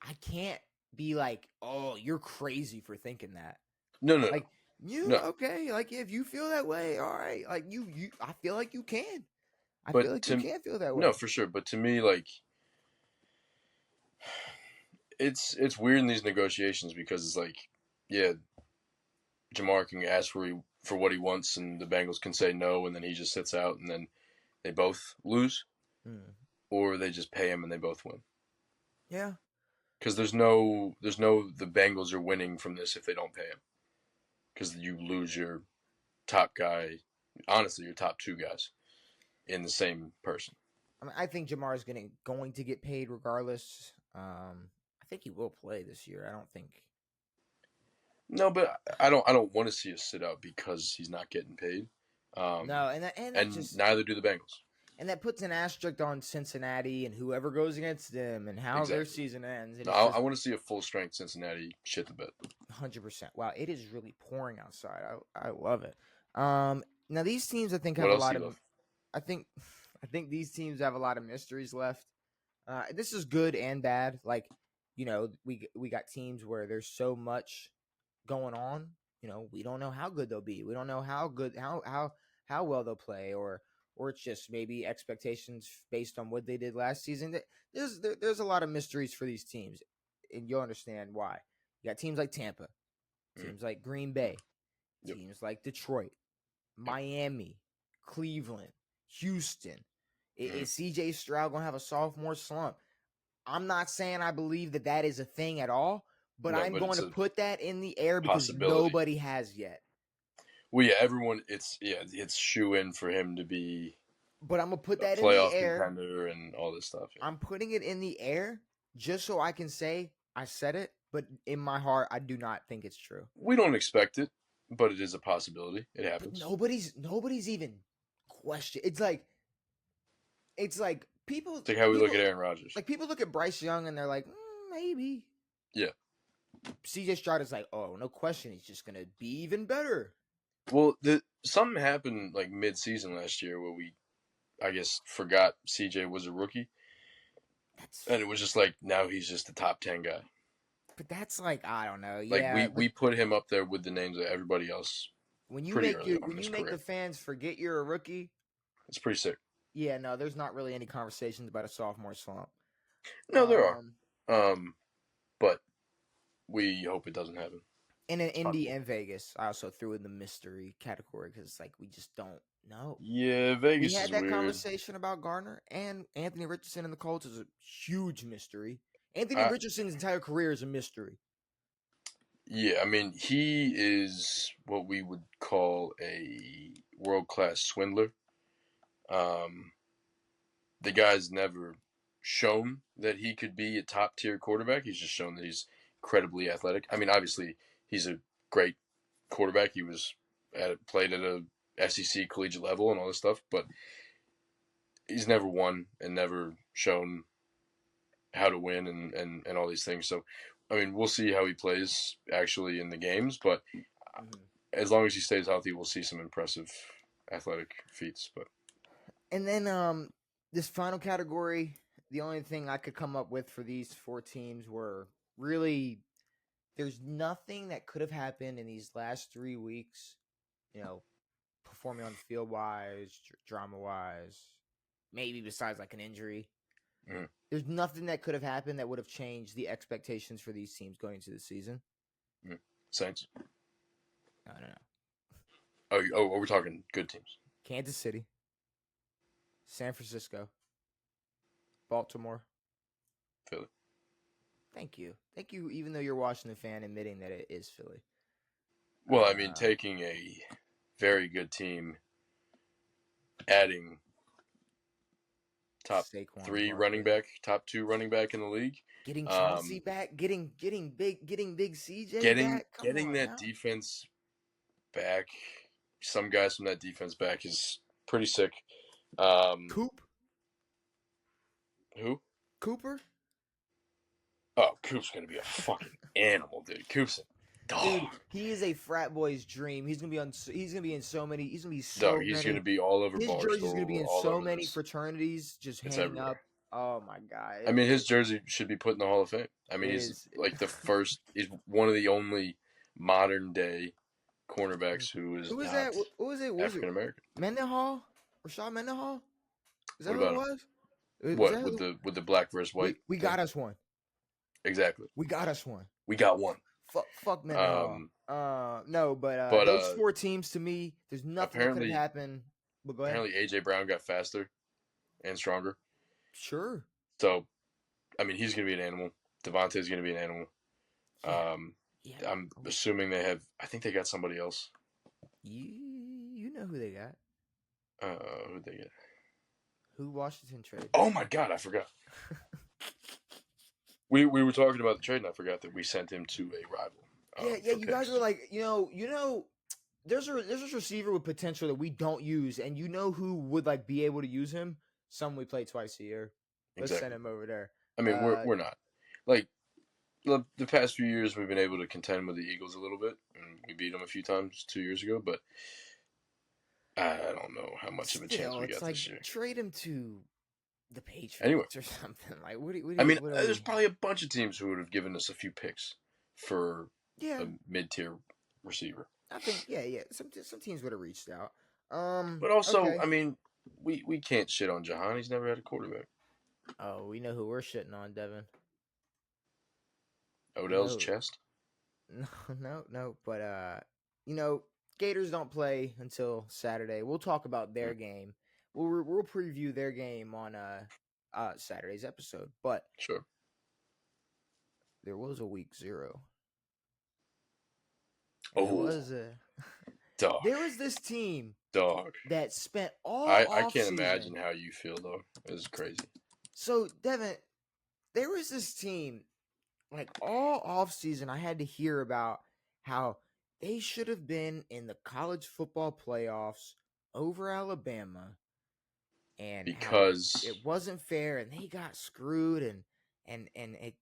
I can't be like, "Oh, you're crazy for thinking that." No. Like okay? Like if you feel that way, all right. Like you, I feel like you can. I feel like you can feel that way. No, for sure. But to me, like, it's weird in these negotiations because it's like, yeah, Jamar can ask for what he wants, and the Bengals can say no, and then he just sits out, and then they both lose, or they just pay him and they both win. Yeah. Because there's no the Bengals are winning from this if they don't pay him. Because you lose your top guy, honestly, your top two guys in the same person. I mean, I think Jamar is going to get paid regardless. I think he will play this year. I don't think. No, but I don't want to see us sit out because he's not getting paid. No, and just, neither do the Bengals. And that puts an asterisk on Cincinnati and whoever goes against them and how their season ends. And no, I want to see a full strength Cincinnati shit the bed. 100%. Wow, it is really pouring outside. I love it. Now these teams I think have a lot of. I think these teams have a lot of mysteries left. This is good and bad. Like, we got teams where there's so much going on. We don't know how good they'll be. We don't know how well they'll play, or it's just maybe expectations based on what they did last season. There's a lot of mysteries for these teams, and you'll understand why. You got teams like Tampa, teams like Green Bay, teams like Detroit, Miami, Cleveland, Houston. Is CJ Stroud going to have a sophomore slump? I'm not saying I believe that is a thing at all, but I'm going to put that in the air because nobody has yet. Well, yeah, everyone. It's shoe in for him to be. But I'm gonna put that in the air. Contender and all this stuff. Yeah. I'm putting it in the air just so I can say I said it, but in my heart, I do not think it's true. We don't expect it, but it is a possibility. It happens. But nobody's even questioned. It's like people. It's like how we look at Aaron Rodgers. Like people look at Bryce Young and they're like, maybe. Yeah. CJ Stroud is like, oh, no question, he's just gonna be even better. Well, something happened like mid-season last year where we, I guess, forgot CJ was a rookie. And it was just like, now he's just a top 10 guy. But that's like, I don't know. Like yeah, we put him up there with the names of everybody else. When you make the fans forget you're a rookie, it's pretty sick. Yeah, no, there's not really any conversations about a sophomore slump. No, there are. But we hope it doesn't happen. And in Indy and Vegas, I also threw in the mystery category because it's like we just don't. No. Yeah, We Vegas had is that weird. conversation about Garner and Anthony Richardson and the Colts is a huge mystery. Anthony I Richardson's entire career is a mystery. Yeah, I mean he is what we would call a world class swindler. Um, the guy's never shown that he could be a top tier quarterback. He's just shown that he's incredibly athletic. I mean, obviously he's a great quarterback. He was played at a SEC collegiate level and all this stuff, but he's never won and never shown how to win and all these things. So, I mean, we'll see how he plays actually in the games, but Mm-hmm. as long as he stays healthy, we'll see some impressive athletic feats. But And then this final category, the only thing I could come up with for these four teams were really there's nothing that could have happened in these last 3 weeks, you know, performing on the field wise, drama wise, maybe besides like an injury. mm, There's nothing that could have happened that would have changed the expectations for these teams going into the season. Saints. No, no, no. We're talking good teams. Kansas City, San Francisco, Baltimore. Philly. Thank you. Thank you, even though you're a Washington fan, admitting that it is Philly. Well, I mean, taking a very good team, adding top Saquon three running Barkley. back, top two running back in the league. Getting Chauncey back, getting big CJ back. Come Getting on that now. defense back, some guys from that defense back is pretty sick. Coop? Who? Cooper? Oh, Coop's gonna be a fucking animal, dude. Coop's a dog. Dude, he is a frat boy's dream. He's gonna be on. He's gonna be in so many. He's gonna be so Dog, he's many. gonna be all over His jersey's gonna be Barstool, in all so over many this. fraternities, just It's hanging everywhere. up. Oh my god! I mean, his jersey should be put in the Hall of Fame. I mean, It he's is. like the first. He's one of the only modern day cornerbacks who is Who was not that? What was it? What was it? African American. Mendenhall? Rashad Mendenhall? Is that What who it about him? was? Was What that with who? the black versus white We thing? got us one. Exactly. We got us one. We got one. Fuck Mendenhall. No, but But those four teams to me, there's nothing that could have apparently happened. But go ahead. apparently AJ Brown got faster and stronger. Sure. So, I mean, he's gonna be an animal. Devontae's gonna be an animal. Yeah. Yeah. I'm assuming they have. I think they got somebody else. You know who they got? Who'd they get? Who Washington traded? Oh my god, I forgot. We were talking about the trade, and I forgot that we sent him to a rival. Yeah. You guys were like, there's a receiver with potential that we don't use, and you know who would like be able to use him? Someone we play twice a year. Let's send him over there. I mean, we're not like the past few years we've been able to contend with the Eagles a little bit, and we beat them a few times 2 years ago, but I don't know how much of a chance we got like, this year. Trade him to the Patriots Anyway. or something. Like, what I mean, there's probably a bunch of teams who would have given us a few picks for a mid-tier receiver. I think, yeah. Some teams would have reached out. But also, okay. I mean, we can't shit on Jahan. He's never had a quarterback. Oh, we know who we're shitting on, Devin. Odell's chest? No. But Gators don't play until Saturday. We'll talk about their game. We'll preview their game on Saturday's episode. But sure, there was a week 0. Oh, there was a dog. There was this team, dog, that spent all. I can't imagine how you feel though. It's crazy. So Devin, there was this team, like all off season, I had to hear about how they should have been in the college football playoffs over Alabama, and because it wasn't fair, and they got screwed, and it, and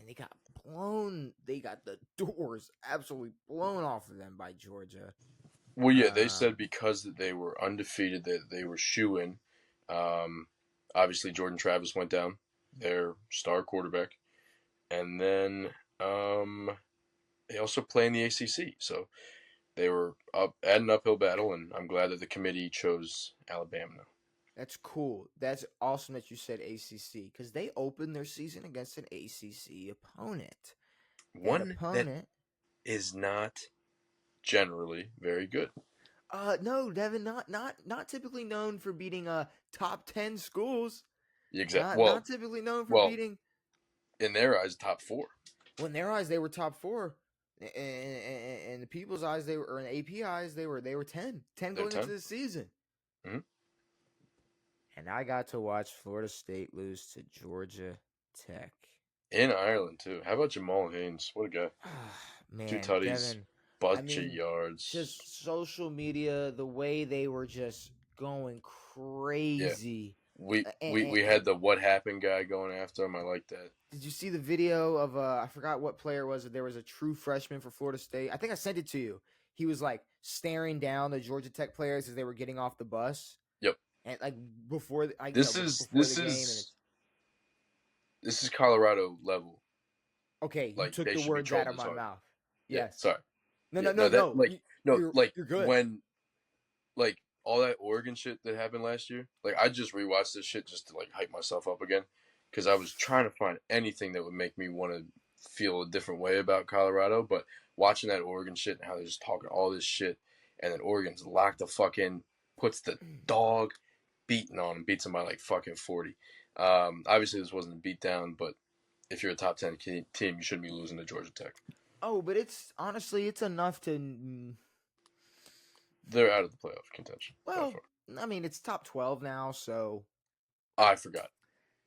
they got blown. They got the doors absolutely blown off of them by Georgia. Well, yeah, they said because they were undefeated, that they were shoo-in. Obviously, Jordan Travis went down, their star quarterback, and then they also play in the ACC, so they were at an uphill battle, and I'm glad that the committee chose Alabama now. That's cool. That's awesome that you said ACC, because they opened their season against an ACC opponent. One that is not generally very good. No, Devin, not typically known for beating top 10 schools. Exact. Not typically known for Well, beating. in their eyes, top 4. Well, in their eyes, they were top 4. In the people's eyes, they were, or in AP eyes, they were 10. 10 They're going into 10. the season. Mm-hmm. And I got to watch Florida State lose to Georgia Tech. In Ireland too. How about Jamal Haynes? What a guy! 2 Man, tutties, Devin, I bunch of mean, yards. just social media, the way they were just going Yeah, crazy. we had the what happened guy going after him. I like that. Did you see the video of I forgot what player was it? There was a true freshman for Florida State. I think I sent it to you. He was like staring down the Georgia Tech players as they were getting off the bus, Yep. and like before, This is before the game, and it's this is Colorado level. okay. You Like took they the should be words out trolled of this my hard. mouth. Yeah. Yes. Sorry. No, Yeah. no, no, No. That no. like You're good. when like all that Oregon shit that happened last year. Like I just rewatched this shit just to like hype myself up again because I was trying to find anything that would make me want to feel a different way about Colorado. But watching that Oregon shit and how they're just talking all this shit, and then Oregon's locked the fuck in, puts the dog beating on him, beats him by like fucking 40. Obviously this wasn't a beatdown, but if you're a top 10 team, you shouldn't be losing to Georgia Tech. Oh, but it's honestly, it's enough to. They're out of the playoff contention by Well, far. I mean, it's top 12 now, so I forgot.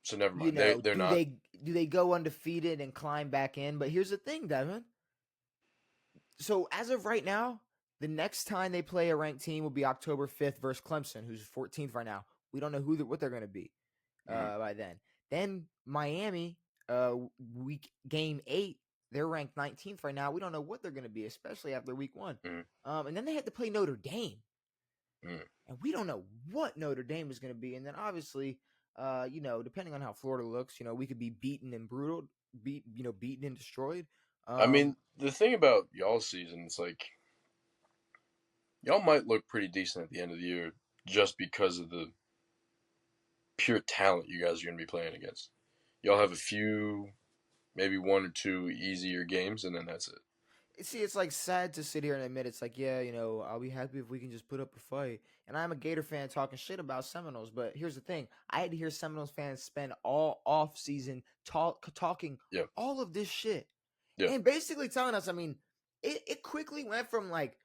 So never you mind. know, They're do not. they go undefeated and climb back in? But here's the thing, Devin. So as of right now, the next time they play a ranked team will be October 5th versus Clemson, who's 14th right now. We don't know what they're going to be by then. Then Miami, week game 8, they're ranked 19th right now. We don't know what they're going to be, especially after week 1. And then they have to play Notre Dame. And we don't know what Notre Dame is going to be. And then obviously, depending on how Florida looks, we could be beaten and beaten and destroyed. I mean, the thing about y'all's season is like y'all might look pretty decent at the end of the year just because of the pure talent you guys are going to be playing against. Y'all have a few, maybe 1 or 2 easier games, and then that's it. See, it's like sad to sit here and admit it's like, yeah, I'll be happy if we can just put up a fight. And I'm a Gator fan talking shit about Seminoles, but here's the thing: I had to hear Seminoles fans spend all off season talking Yeah. all of this shit, Yeah. and basically telling us. I mean, it quickly went from like,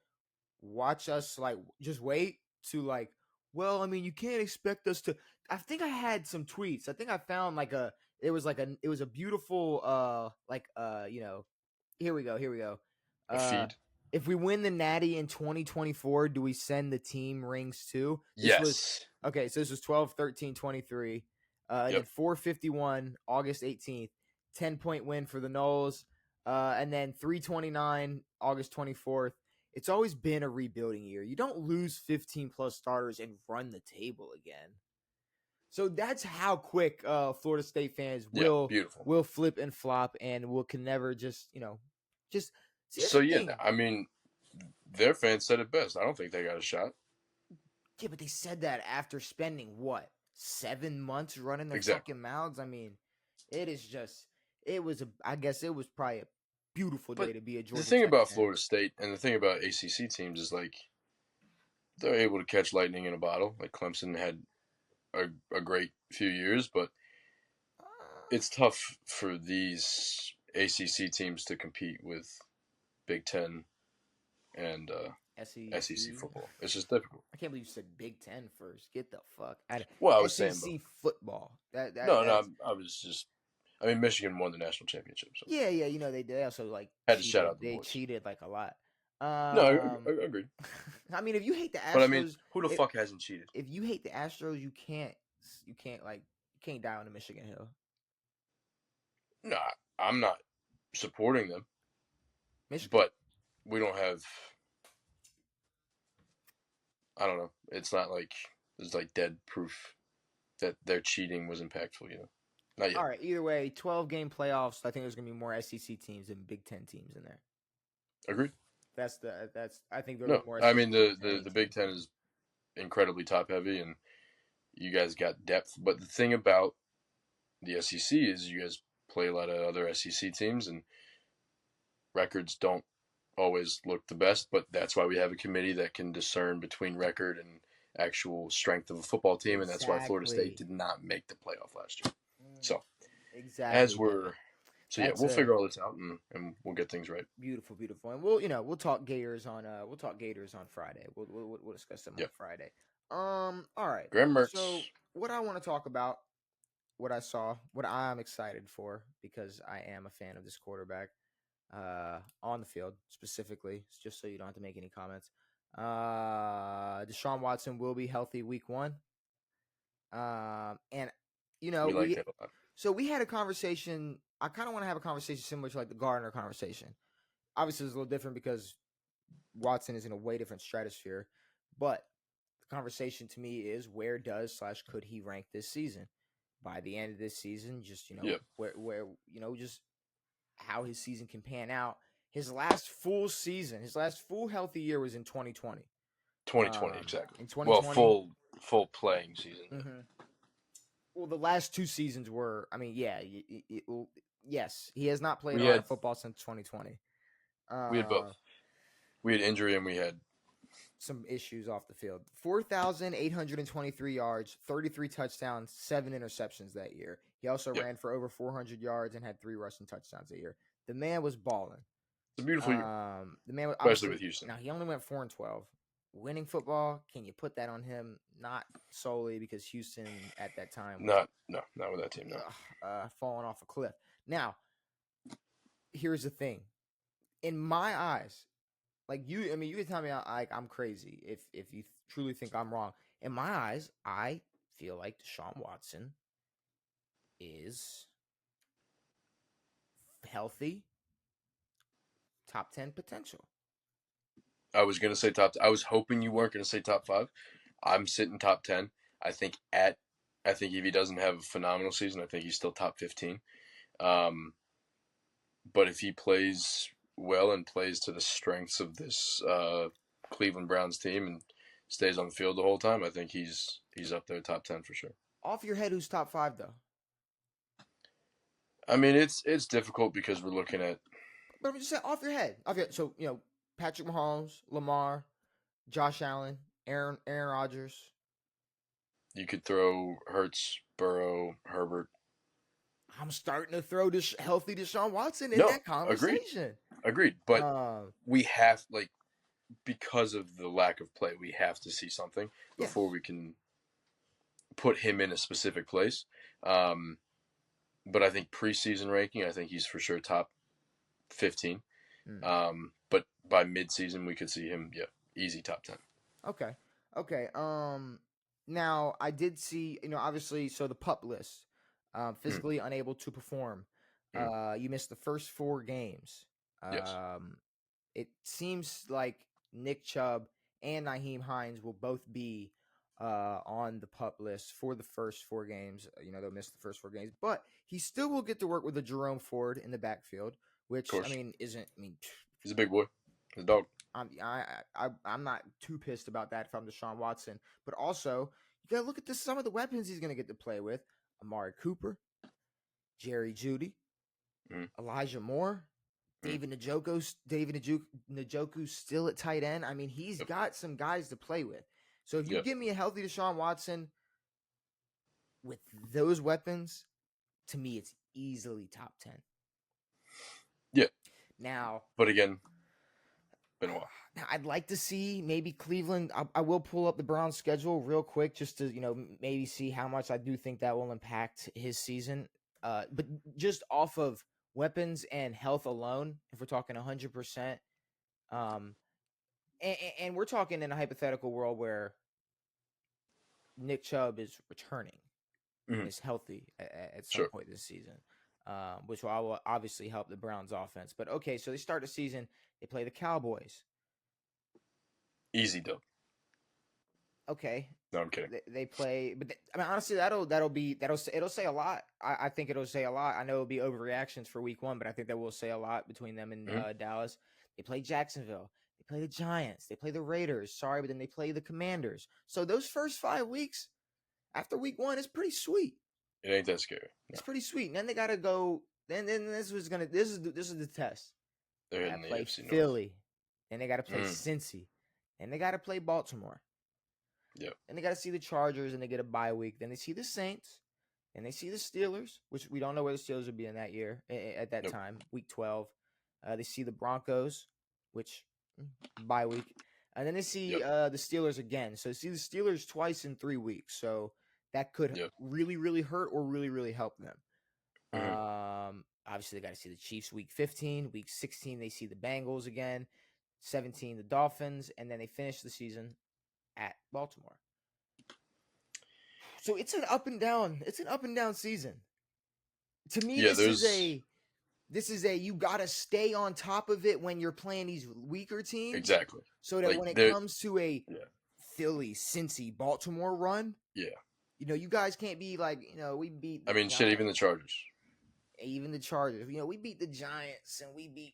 watch us like just wait to like, well, I mean, you can't expect us to. I think I had some tweets. I think I found like it was a beautiful here we go. A feed. If we win the Natty in 2024, do we send the team rings too? Yes. Okay, so this was 12-13-23. And then 451, August 18th, 10-point win for the Noles. And then 329, August 24th. It's always been a rebuilding year. You don't lose 15 plus starters and run the table again. So that's how quick Florida State fans will flip and flop and can never just see. So yeah, I mean, their fans said it best. I don't think they got a shot. Yeah, but they said that after spending what 7 months running their fucking mouths. I mean, I guess it was probably a beautiful day to be a Georgia. The thing Tech about fan. Florida State and the thing about ACC teams is like they're able to catch lightning in a bottle. Like Clemson had a great few years, but it's tough for these ACC teams to compete with Big Ten and SEC football. It's just difficult. I can't believe you said Big Ten first. Get the fuck out of I was SEC saying football. I was just. I mean, Michigan won the national championship. So. Yeah, they did. They also like had to shout out the They boys. Cheated like a lot. No, I agree. I mean, if you hate the Astros, but I mean, who the fuck hasn't cheated? If you hate the Astros, you can't die on the Michigan Hill. No, I'm not supporting them. Michigan. But we don't have. I don't know. It's not like there's like dead proof that their cheating was impactful. Not yet. All right. Either way, 12-game playoffs. I think there's gonna be more SEC teams than Big Ten teams in there. Agreed. I think there's more. I mean the Big Ten is incredibly top heavy, and you guys got depth. But the thing about the SEC is you guys play a lot of other SEC teams, and records don't always look the best, but that's why we have a committee that can discern between record and actual strength of a football team, and that's why Florida State Exactly. did not make the playoff last year. Mm, So as exactly, we're Devin. so yeah, That's we'll a figure all this out and we'll get things right. beautiful, beautiful. And we'll talk Gators on Friday. We'll discuss them on Yeah, Friday. All right. Graham So Mertz. what I want to talk about, what I saw, what I'm excited for, because I am a fan of this quarterback, on the field specifically, just so you don't have to make any comments. Deshaun Watson will be healthy week 1. And We like we that a lot. so we had a conversation. I kind of want to have a conversation similar to like the Gardner conversation. Obviously, it's a little different because Watson is in a way different stratosphere. But the conversation to me is where does / could he rank this season? By the end of this season, just Yeah, where just how his season can pan out. His last full season, his last full healthy year was in 2020. 2020 exactly. In Well, 2020, full playing season. Yeah. mm-hmm. Well, the last 2 seasons were, I mean, yeah, yes, he has not played We a lot had of football since 2020. we had both. Uh, We had injury and we had some issues off the field. 4,823 yards, 33 touchdowns, 7 interceptions that year. He also yeah. ran for over 400 yards and had 3 rushing touchdowns that year. The man was balling. It's a beautiful year, The man was especially obviously, with Houston. now he only went 4-12. Winning football, can you put that on him? Not solely, because Houston at that time was Not with that team. No, falling off a cliff. Now, here's the thing. In my eyes, like you, I mean, you can tell me I'm crazy if you truly think I'm wrong. In my eyes, I feel like Deshaun Watson is healthy, top 10 potential. I was gonna say top. I was hoping you weren't gonna say top 5. I'm sitting top 10. I think at. I think if he doesn't have a phenomenal season, I think he's still top 15. Um, but if he plays well and plays to the strengths of this Cleveland Browns team and stays on the field the whole time, I think he's up there top 10 for sure. Off your head, who's top 5 though? I mean, it's difficult because we're looking at But I'm just saying, off your head. So Patrick Mahomes, Lamar, Josh Allen, Aaron Rodgers. you could throw Hurts, Burrow, Herbert. I'm starting to throw this healthy Deshaun Watson in No, that conversation. agreed. But Um, we have because of the lack of play, we have to see something before yes. we can put him in a specific place. Um, but I think preseason ranking, I think he's for sure top 15. Mm. But by midseason, we could see him, yeah, easy top 10. Okay. Okay. Now I did see, obviously, so the pup list, Mm, physically unable to perform. mm, You missed the first 4 games. yes, Um, it seems like Nick Chubb and Naheem Hines will both be on the pup list for the first 4 games. They'll miss the first 4 games, but he still will get to work with a Jerome Ford in the backfield, of which I course. mean isn't. I mean, He's a big boy. He's a dog. I'm not too pissed about that if I'm Deshaun Watson, but also you gotta look at some of the weapons he's gonna get to play with: Amari Cooper, Jerry Judy, Mm, Elijah Moore, mm, David Njoku still at tight end. I mean, he's yep, got some guys to play with. So if you yep, give me a healthy Deshaun Watson with those weapons, to me it's easily top 10. yeah. Now, But again, been a while. now, I'd like to see maybe Cleveland. I will pull up the Browns schedule real quick just to maybe see how much I do think that will impact his season. But just off of weapons and health alone, if we're talking 100%, um, and we're talking in a hypothetical world where Nick Chubb is returning and Mm, is healthy at some sure, point this season, which will obviously help the Browns offense. But okay, so they start the season. They play the Cowboys. easy dub. Okay, No, I'm kidding. they play, but I mean, honestly, it'll say a lot. I think it'll say a lot. I know it'll be overreactions for week 1, but I think that will say a lot between them and Mm, Dallas. They play Jacksonville. They play the Giants. They play the Raiders. Sorry, but then they play the Commanders. So those first 5 weeks after week 1 is pretty sweet. it ain't that scary. No, It's pretty sweet. And then they gotta go. Then this is the test. they're They hitting gotta the play AFC North. Philly. Then they got to play Cincy. Then they got to play Baltimore. Yep. And they got to see the Chargers, and they get a bye week. Then they see the Saints, and they see the Steelers, which we don't know where the Steelers would be in that year at that time, week 12. They see the Broncos, which bye week, and then they see the Steelers again. So see the Steelers twice in 3 weeks. So that could really, really hurt or really, really help them. Obviously, they got to see the Chiefs week 15. Week 16, they see the Bengals again. 17, the Dolphins, and then they finish the season at Baltimore. So it's an up and down. It's an up and down season. To me, this is a you gotta stay on top of it when you're playing these weaker teams. Exactly. So that when it comes to a Philly, Cincy, Baltimore run, you guys can't be like, we beat. I mean, shit, even the Chargers. Even the Chargers. We beat the Giants and we beat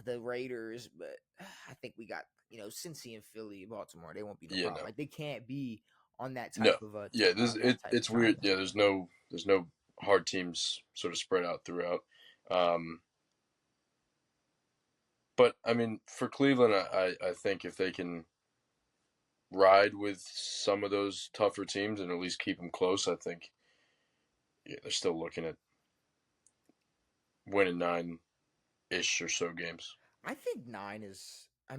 the Raiders, but I think we got, Cincy and Philly, Baltimore. They won't be the problem. No. Like they can't be on that type of a it's weird. Yeah, there's no hard teams sort of spread out throughout. But I mean, for Cleveland, I think if they can ride with some of those tougher teams and at least keep them close, I think they're still looking at winning 9-ish or so games. I think 9 is. I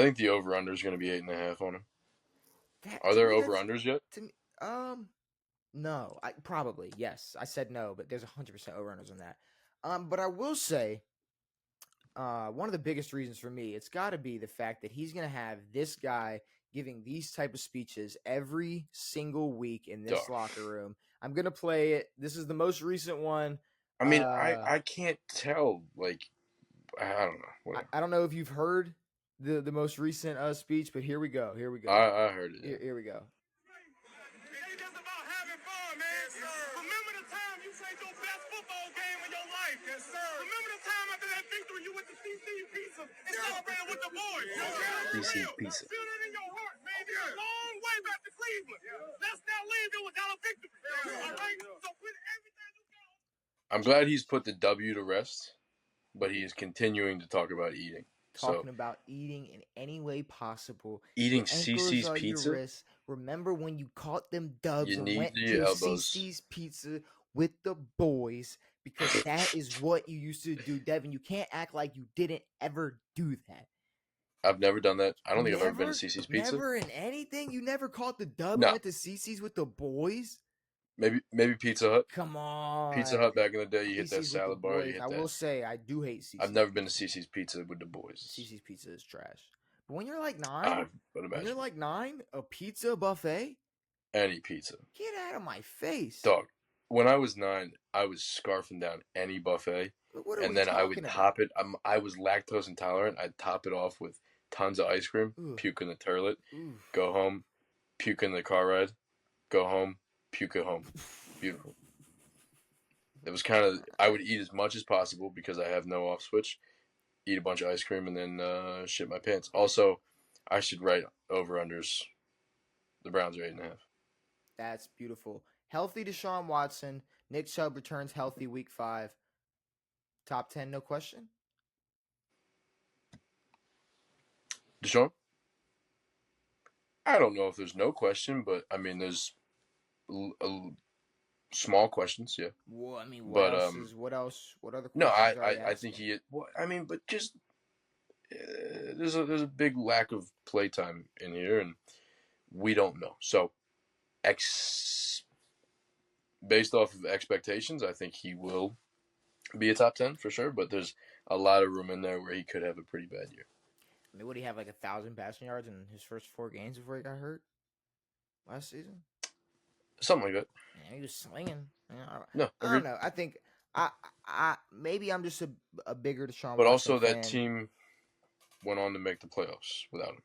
think the over/under is going to be 8.5 on them. Are there over/unders yet? To me, no. Probably yes. I said no, but there's 100% over/unders on that. But I will say, one of the biggest reasons for me, it's got to be the fact that he's going to have this guy giving these type of speeches every single week in this locker room. I'm going to play it. This is the most recent one. I mean, I can't tell. Like, I don't know. I don't know if you've heard the most recent speech, but here we go. I heard it. Yeah. Here we go. It's just about having fun, man. Yes, remember the time you played your best football game in your life. Yes, sir. Remember the time after that victory you went to CC Pizza and celebrated with the boys. CC Pizza. Feel it in your heart, man. It's a long way back to Cleveland. Let's not leave it without a victory. All right? So put everything you got. I'm glad he's put the W to rest, but he is continuing to talk about eating. Talking about eating in any way possible. Eating CC's Pizza? Remember when you caught them dubs and went to CC's Pizza with the boys? Because that is what you used to do, Devin. You can't act like you didn't ever do that. I've never done that. I don't think I've ever been to CC's Pizza. Never in anything? You never caught the dub and went to CC's with the boys? Maybe Pizza Hut. Come on. Pizza Hut back in the day, you hit that salad bar. I will say, I do hate CC's. I've never been to CC's Pizza with the boys. CC's Pizza is trash. But when you're like 9, a pizza buffet? Any pizza. Get out of my face. Dog, when I was 9, I was scarfing down any buffet. And then I would top it. I was lactose intolerant. I'd top it off with tons of ice cream, puke in the toilet, go home, puke in the car ride, go home, puke at home. Beautiful. It was kind of, I would eat as much as possible because I have no off switch, eat a bunch of ice cream, and then shit my pants. Also, I should write over-unders. The Browns are 8.5. That's beautiful. Healthy Deshaun Watson. Nick Chubb returns healthy week 5. Top 10, no question? Deshaun? I don't know if there's no question, but, I mean, there's small questions, yeah. Well, I mean, what else? What other questions? No, I think he. Well, I mean, but just there's a big lack of playtime in here, and we don't know. So, based off of expectations, I think he will be a top 10 for sure. But there's a lot of room in there where he could have a pretty bad year. I mean, would he have like 1,000 passing yards in his first 4 games before he got hurt last season? Something like that. Yeah, he was slinging. No, I don't know. I think I maybe I'm just a bigger Deshaun Watson But also fan. that team went on to make the playoffs without him.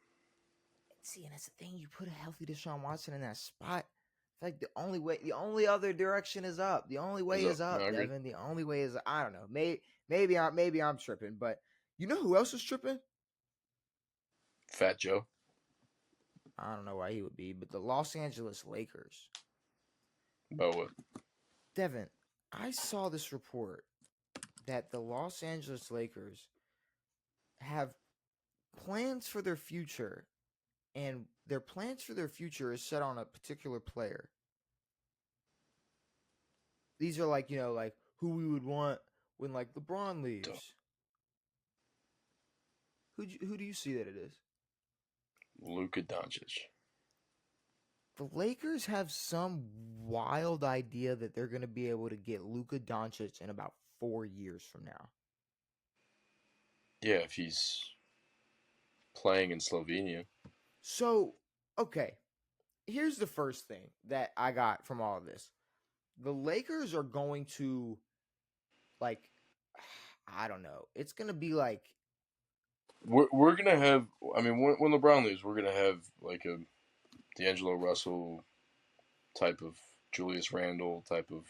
See, and that's the thing. You put a healthy Deshaun Watson in that spot. Like the only other direction is up. The only way is up, no, Devin. The only way is I don't know. Maybe I'm tripping, but you know who else is tripping? Fat Joe. I don't know why he would be, but the Los Angeles Lakers. About what? Devin, I saw this report that the Los Angeles Lakers have plans for their future, and their plans for their future is set on a particular player. These are like, like who we would want when like LeBron leaves. Who do you see that it is? Luka Doncic. The Lakers have some wild idea that they're going to be able to get Luka Doncic in about 4 years from now. Yeah, if he's playing in Slovenia. So, okay. Here's the first thing that I got from all of this. The Lakers are going to, like, I don't know. It's going to be like. We're going to have, I mean, when LeBron leaves, we're going to have like a D'Angelo Russell type of, Julius Randle type of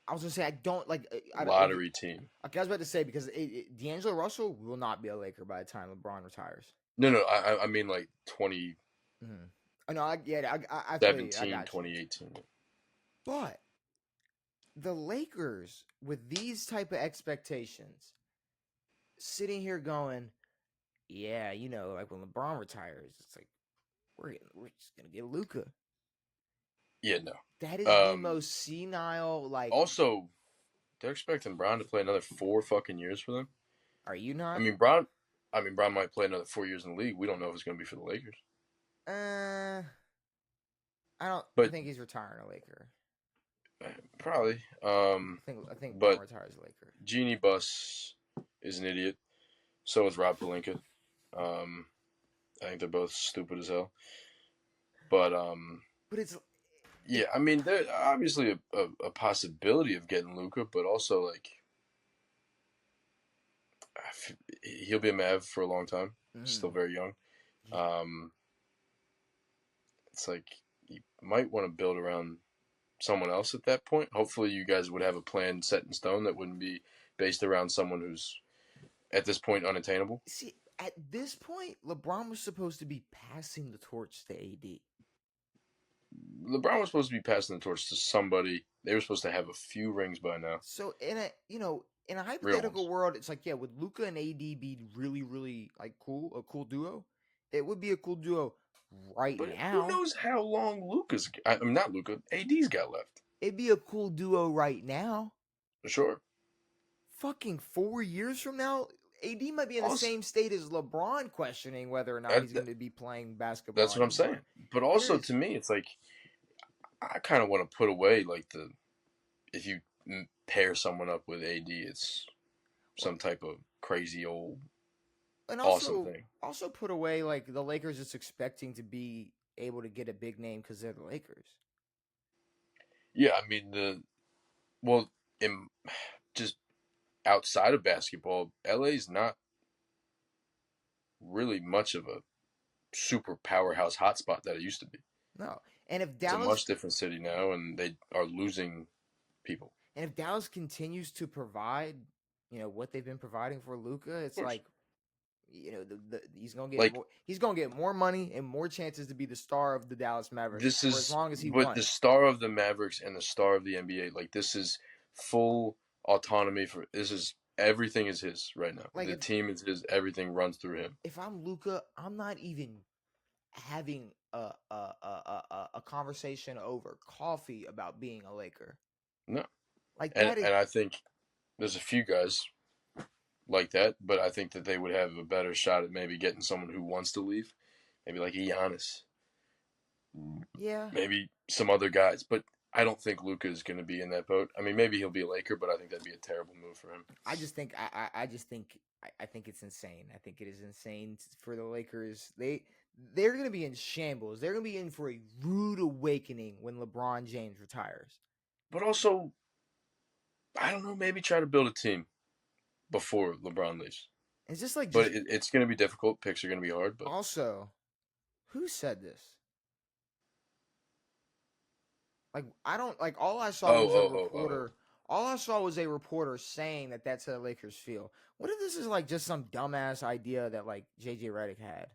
I was going to say, I don't like. lottery team. Okay, I was about to say, because D'Angelo Russell will not be a Laker by the time LeBron retires. No, I mean like 20. Mm-hmm. Oh, no, I 17, 2018. But the Lakers, with these type of expectations, sitting here going, yeah, like when LeBron retires, it's like we're just gonna get Luka. Yeah, no. That is the most senile. Like, also, they're expecting Brown to play another 4 fucking years for them. Are you not? I mean, Brown might play another 4 years in the league. We don't know if it's going to be for the Lakers. I think he's retiring a Laker. Probably. I think Brown retires a Laker. Jeannie Buss is an idiot. So is Rob Pelinka. I think they're both stupid as hell. But it's. Yeah, I mean, there's obviously a possibility of getting Luka, but also like he'll be a Mav for a long time. Still very young. It's like you might want to build around someone else at that point. Hopefully, you guys would have a plan set in stone that wouldn't be based around someone who's at this point unattainable. See, at this point, LeBron was supposed to be passing the torch to AD. LeBron was supposed to be passing the torch to somebody. They were supposed to have a few rings by now. So in a hypothetical world, it's like, yeah, would Luka and AD be really, really like cool, a cool duo? It would be a cool duo now. Who knows how long not Luka, AD's got left. It'd be a cool duo right now. For sure. Fucking 4 years from now, AD might be in the same state as LeBron, questioning whether or not he's going to be playing basketball. That's what I'm saying. But also, to me, it's like I kind of want to put away like if you pair someone up with AD, it's some type of crazy old awesome thing. Also put away like the Lakers just expecting to be able to get a big name because they're the Lakers. Yeah, I mean just outside of basketball, LA's not really much of a super powerhouse hotspot that it used to be. No. And if Dallas, it's a much different city now, and they are losing people. And if Dallas continues to provide, what they've been providing for Luka, it's like, he's gonna get he's gonna get more money and more chances to be the star of the Dallas Mavericks for as long as he wants. But the star of the Mavericks and the star of the NBA, like this is full autonomy everything is his right now. Like the team is his. Everything runs through him. If I'm Luka, I'm not even having a conversation over coffee about being a Laker. No. And I think there's a few guys like that, but I think that they would have a better shot at maybe getting someone who wants to leave. Maybe like a Giannis. Yeah. Maybe some other guys. But I don't think Luka is going to be in that boat. I mean, maybe he'll be a Laker, but I think that'd be a terrible move for him. I think it's insane. I think it is insane for the Lakers. They're going to be in shambles. They're going to be in for a rude awakening when LeBron James retires. But also, I don't know, maybe try to build a team before LeBron leaves. It's just like... But it's going to be difficult. Picks are going to be hard. But also, who said this? Like, I don't... Like, all I saw was a reporter... All I saw was a reporter saying that that's how the Lakers feel. What if this is, like, just some dumbass idea that, like, J.J. Redick had?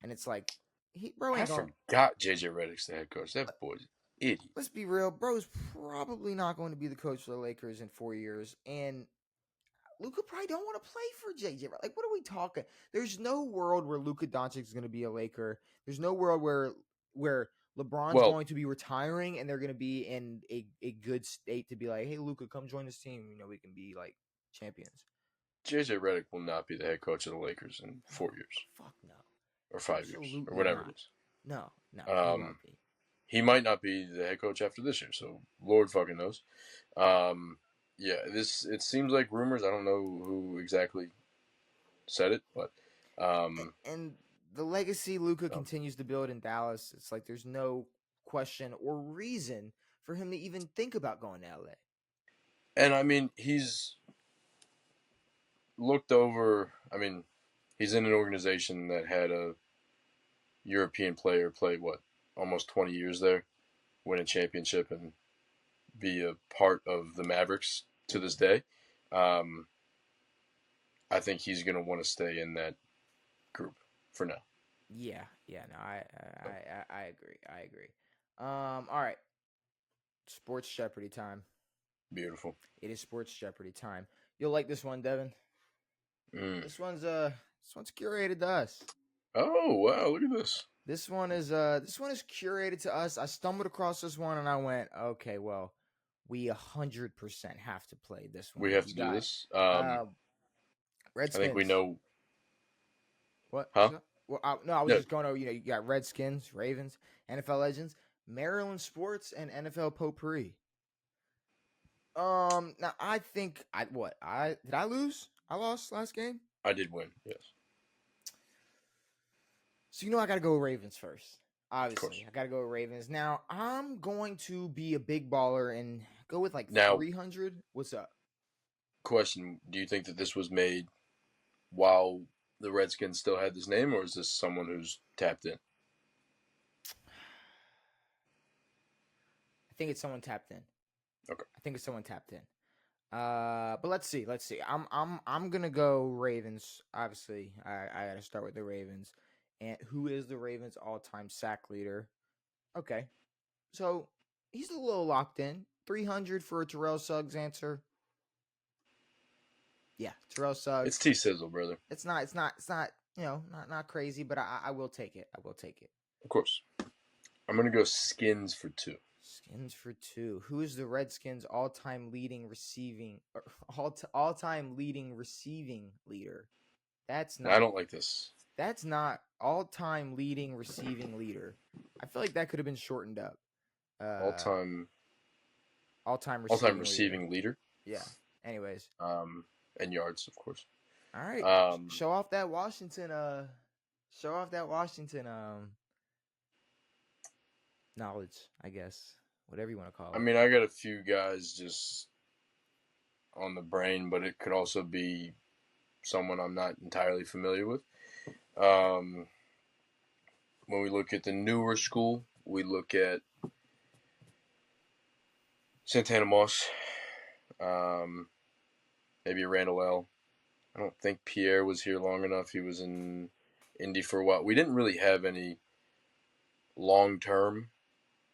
And it's like... I forgot J.J. Redick's the head coach. That boy's idiot. Let's be real. Bro's probably not going to be the coach for the Lakers in 4 years. And Luka probably don't want to play for JJ. Like, what are we talking? There's no world where Luka Doncic is going to be a Laker. There's no world where LeBron's Well, going to be retiring and they're going to be in a good state to be like, hey, Luka, come join this team. You know, we can be like champions. JJ Redick will not be the head coach of the Lakers in 4 years. Fuck no. Or 5 years. Absolutely Or whatever not. it is. No, he won't be. He might not be the head coach after this year, so Lord fucking knows. Yeah, it seems like rumors. I don't know who exactly said it, but and the legacy Luka continues to build in Dallas, it's like there's no question or reason for him to even think about going to LA. And I mean, he's looked over. I mean, he's in an organization that had a European player play almost 20 years there, win a championship, and be a part of the Mavericks to this day. I think he's going to want to stay in that group for now. Yeah, no, I agree. All right. Sports Jeopardy time. Beautiful. It is Sports Jeopardy time. You'll like this one, Devin. This one's curated to us. Oh wow, look at this. This one is curated to us. I stumbled across this one and I went, okay, well, we 100% have to play this one. We have to do this. Redskins. I think we know. What? Huh? Well, I was just going over. You got Redskins, Ravens, NFL legends, Maryland sports, and NFL potpourri. Now I think did I lose? I lost last game. I did win. Yes. So I got to go Ravens first. Obviously, I got to go Ravens. Now I'm going to be a big baller and go with 300. What's up? Question: do you think that this was made while the Redskins still had this name, or is this someone who's tapped in? I think it's someone tapped in. Okay. I think it's someone tapped in. But let's see. I'm gonna go Ravens. Obviously, I gotta start with the Ravens. And who is the Ravens' all-time sack leader? Okay, so he's a little locked in. 300 for a Terrell Suggs answer. Yeah, Terrell Suggs. It's T-Sizzle, brother. It's not not crazy, but I will take it. I will take it. Of course. I'm gonna go Skins for 2. Skins for 2. Who is the Redskins' all-time leading receiving leader? That's not. I don't like this. That's not all-time leading receiving leader. I feel like that could have been shortened up. All-time receiving leader. Yeah. Anyways. And yards, of course. All right. Show off that Washington. Knowledge, I guess. Whatever you want to call it. I mean, I got a few guys just on the brain, but it could also be someone I'm not entirely familiar with. When we look at the newer school, we look at Santana Moss, maybe Randall L. I don't think Pierre was here long enough. He was in Indy for a while. We didn't really have any long-term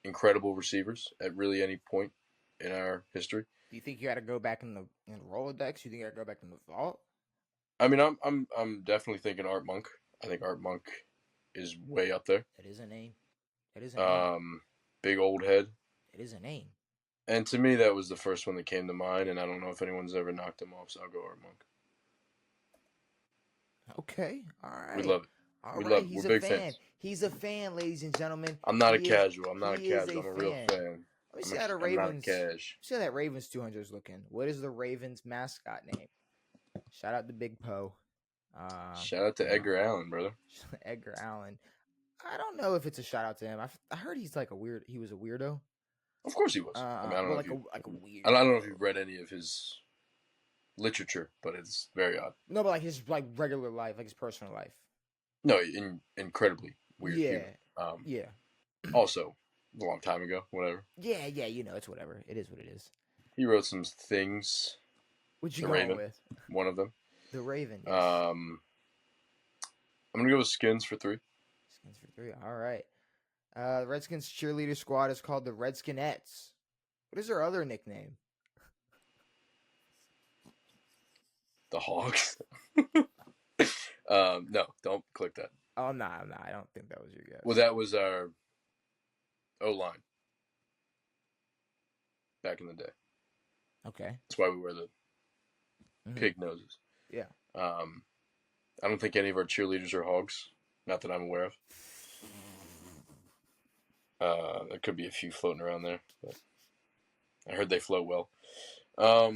incredible receivers at really any point in our history. Do you think you got to go back in the Rolodex? You think you got to go back in the vault? I mean, I'm definitely thinking Art Monk. I think Art Monk is way up there. That is a name. Big old head. It is a name. And to me, that was the first one that came to mind, and I don't know if anyone's ever knocked him off, so I'll go Art Monk. Okay, all right. We love it. Love it. We're big fans. He's a fan, ladies and gentlemen. I'm not a casual. I'm not a casual. I'm a real fan. Let me see how the Ravens. See how that Ravens 200 is looking. What is the Ravens mascot name? Shout out to Big Poe. Shout out to Edgar Allen, brother. Edgar Allen. I don't know if it's a shout out to him. I heard he's like he was a weirdo. Of course he was. I mean, I don't know weird. I don't know if you've read any of his literature, but it's very odd. No, but his regular life, his personal life. No, incredibly weird. Yeah. Yeah. Also, a long time ago, whatever. Yeah, it's whatever. It is what it is. He wrote some things. What you going with? One of them. The Raven. Yes. I'm gonna go with Skins for 3. Skins for 3. All right. The Redskins cheerleader squad is called the Redskinettes. What is their other nickname? The Hogs. No, don't click that. Oh, no, I don't think that was your guess. Well, that was our O-line back in the day. Okay. That's why we wear the pig noses. Yeah. I don't think any of our cheerleaders are Hogs. Not that I'm aware of. There could be a few floating around there, but I heard they float well. Oh,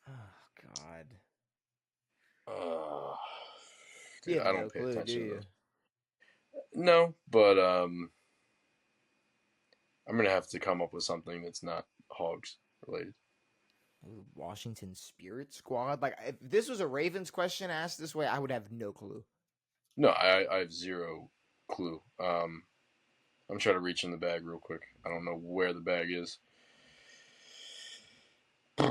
God. Dude, You have I no don't pay clue, do attention to you? those. No, but I'm gonna have to come up with something that's not Hogs related. Ooh, Washington Spirit Squad? Like, if this was a Ravens question asked this way, I would have no clue. No, I have zero clue. I'm trying to reach in the bag real quick. I don't know where the bag is. What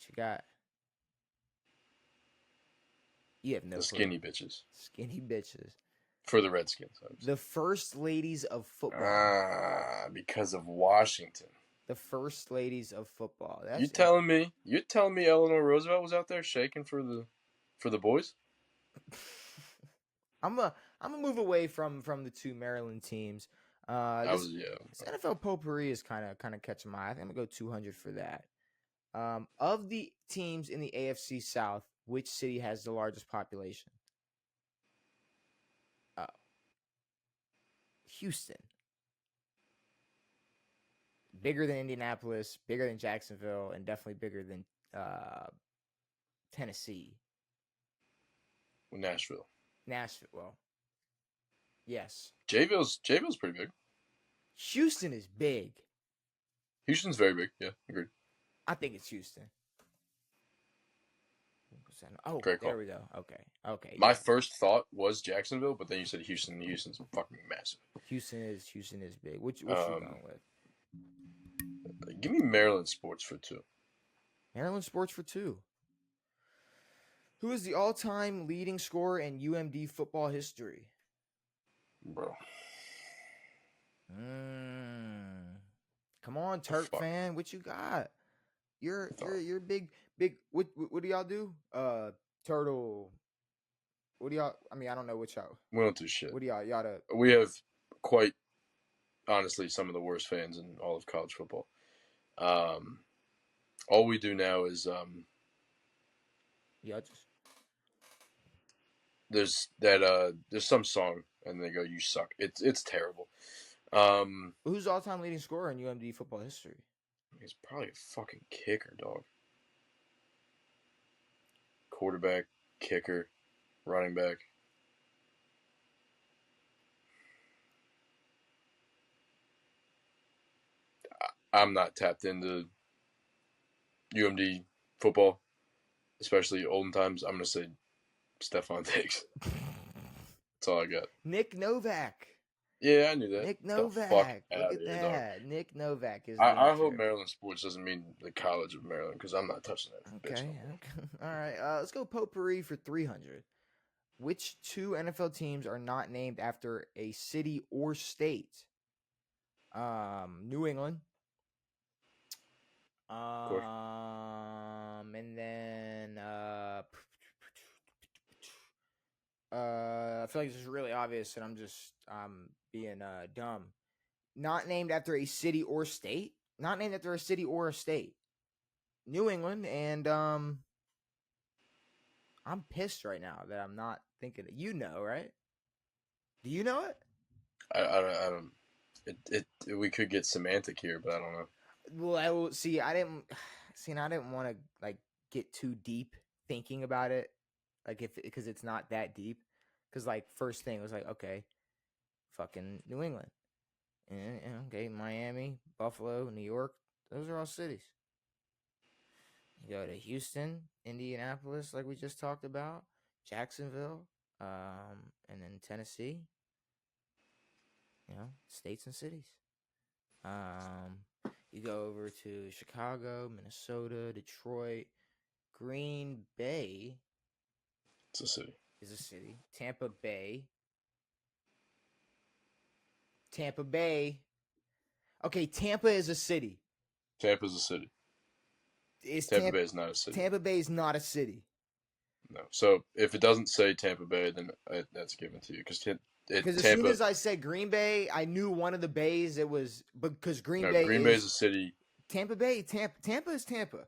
you got? You have no The clue. skinny bitches Skinny bitches. for the Redskins. The first ladies of football. Because of Washington. The first ladies of football. You're telling me Eleanor Roosevelt was out there shaking for the boys? I'm gonna move away from the two Maryland teams. This NFL potpourri is kind of catching my eye. I think I'm gonna go 200 for that. Of the teams in the AFC South, which city has the largest population? Houston. Bigger than Indianapolis, bigger than Jacksonville, and definitely bigger than Tennessee. Nashville. Well, yes. Jayville's pretty big. Houston is big. Houston's very big. Yeah, agreed. I think it's Houston. Oh, Great call. there we go. Okay. My first thought was Jacksonville, but then you said Houston. Houston's fucking massive. Houston is big. What you going with? Give me Maryland sports for 2. Maryland sports for 2. Who is the all-time leading scorer in UMD football history? Bro. Come on, Turk fan. What you got? You're big. What do y'all do? Turtle. What do y'all? I mean, I don't know what y'all. We don't do shit. What do y'all? We have quite honestly some of the worst fans in all of college football. All we do now is there's some song and they go, "You suck." It's terrible. Who's all-time leading scorer in UMD football history? He's probably a fucking kicker, dog. Quarterback, kicker, running back. I'm not tapped into UMD football, especially olden times. I'm gonna say Stephon Diggs. That's all I got. Nick Novak. Yeah, I knew that. Nick Novak. Look at that. Dog. Nick Novak is. I hope Maryland sports doesn't mean the College of Maryland because I'm not touching that. Okay. All right. Let's go potpourri for 300. Which 2 NFL teams are not named after a city or state? New England. And then I feel like this is really obvious, and I'm being dumb. Not named after a city or state. Not named after a city or a state. New England, and I'm pissed right now that I'm not thinking it. You know, right? Do you know it? I don't. We could get semantic here, but I don't know. Well, I will see. I didn't want to like get too deep thinking about it, like because it's not that deep. Because like first thing was like, okay, fucking New England, and okay, Miami, Buffalo, New York. Those are all cities. You go to Houston, Indianapolis, like we just talked about, Jacksonville, and then Tennessee. You know, states and cities. You go over to Chicago, Minnesota, Detroit, Green Bay. It's a city. Is a city. Tampa Bay. Okay, Tampa is a city. Tampa's a city. Tampa Bay is not a city. Tampa Bay is not a city. No. So if it doesn't say Tampa Bay, then that's given to you Because Tampa. as soon as I said Green Bay, I knew one of the bays. It was because Green Bay is a city. Tampa Bay. Tampa is Tampa.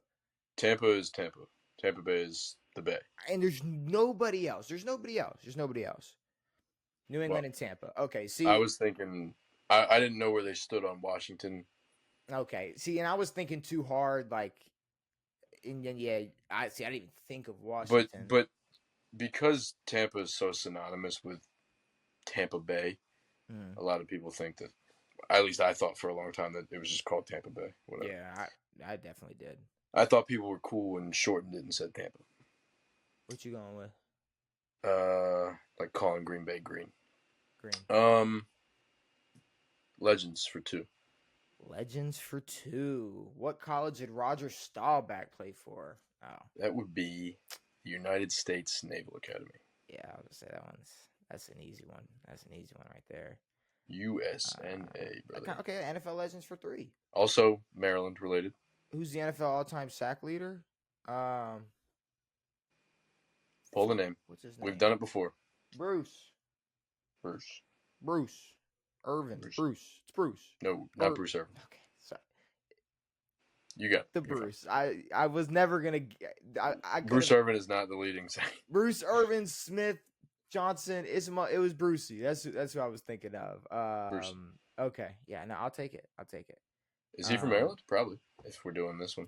Tampa is Tampa. Tampa Bay is the Bay. And there's nobody else. There's nobody else. New England and Tampa. Okay, see. I was thinking, I didn't know where they stood on Washington. Okay, see, and I was thinking too hard, like, and yeah, I didn't even think of Washington. But because Tampa is so synonymous with Tampa Bay, a lot of people think that, at least I thought for a long time that it was just called Tampa Bay. Whatever. Yeah, I definitely did. I thought people were cool and shortened it and said Tampa. What you going with? Like calling Green Bay green. Green. Legends for 2. Legends for 2. What college did Roger Staubach play for? Oh, that would be the United States Naval Academy. Yeah, I was gonna say that's an easy one. That's an easy one right there. USNA, brother. Okay, NFL Legends for 3. Also Maryland related. Who's the NFL all-time sack leader? Pull the name. What's his name? We've done it before. Bruce. Irvin. Bruce. It's Bruce. No, not Bruce Irvin. Okay, sorry. You got the Bruce. I was never gonna. Bruce Irvin is not the leading sack. Bruce Irvin, Smith, Johnson, Ismail. It was Brucey. That's who I was thinking of. Bruce. Okay, yeah. No, I'll take it. Is he from Maryland? Probably. If we're doing this one.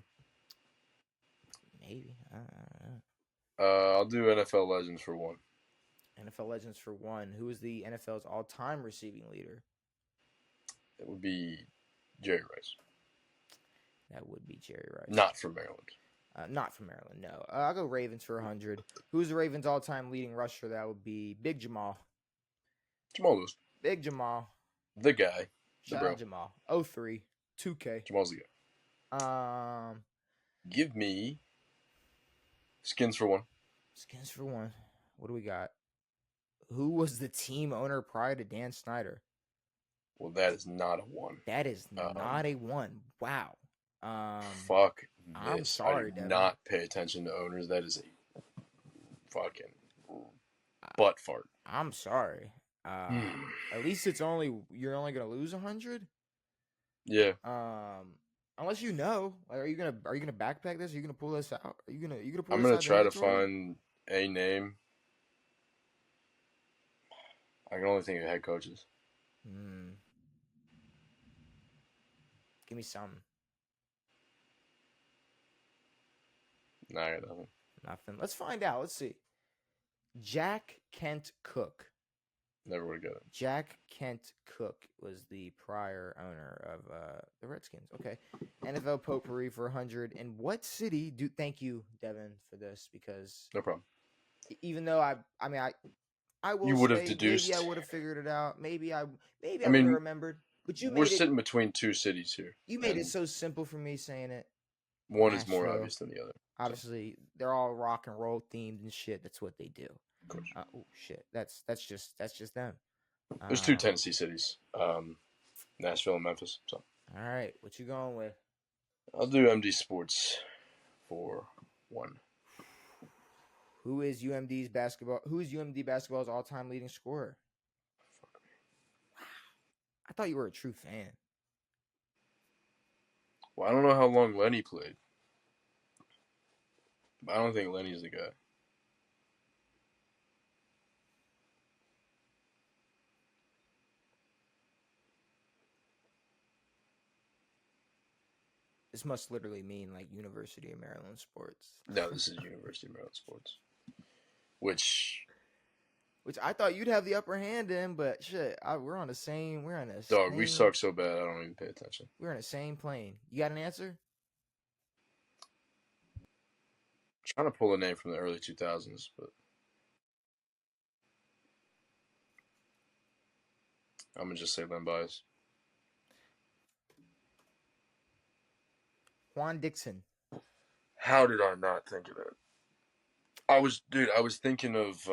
Maybe. I'll do NFL Legends for 1. NFL Legends for 1. Who is the NFL's all-time receiving leader? It would be Jerry Rice. That would be Jerry Rice. Not from Maryland. Not from Maryland, no. I'll go Ravens for 100. Who's the Ravens' all-time leading rusher? That would be Big Jamal. Jamal Lewis. Big Jamal. The guy. Shout out Jamal. 03. 2K. Jamal's the guy. Give me Skins for 1. Skins for 1. What do we got? Who was the team owner prior to Dan Snyder? Well, that is not a 1. That is not a 1. Wow. Fuck this. I'm sorry, I do Devin. not pay attention to owners. That is a fucking butt fart. I'm sorry. At least you're only gonna lose 100. Yeah. Unless you know, like, are you gonna backpack this? Are you gonna pull this out? Are you gonna pull? I'm gonna try to find a name. I can only think of head coaches. Give me some. Nah, I got nothing. Nothing. Let's find out. Let's see. Jack Kent Cook. Never would have got it. Jack Kent Cook was the prior owner of the Redskins. Okay. NFL potpourri for 100. And what city thank you, Devin, for this, because No problem. even though I will You would have say deduced. maybe I would have figured it out. Maybe I would have remembered. But we're sitting between 2 cities here. You made it so simple for me saying it. One is more obvious than the other. Obviously, they're all rock and roll themed and shit. That's what they do. Of course. Oh shit. That's just them. There's 2 Tennessee cities, Nashville and Memphis. So. All right, what you going with? I'll do MD Sports for 1. Who is UMD basketball's all-time leading scorer? Fuck me. Wow, I thought you were a true fan. Well, I don't know how long Lenny played. But I don't think Lenny's the guy. This must literally mean like University of Maryland sports. No, this is University of Maryland sports. Which I thought you'd have the upper hand in, but shit, we're on the same. Dog, we suck so bad I don't even pay attention. We're on the same plane. You got an answer? I'm trying to pull a name from the early 2000s, but I'm gonna just say Len Bias. Juan Dixon. How did I not think of that? I was thinking of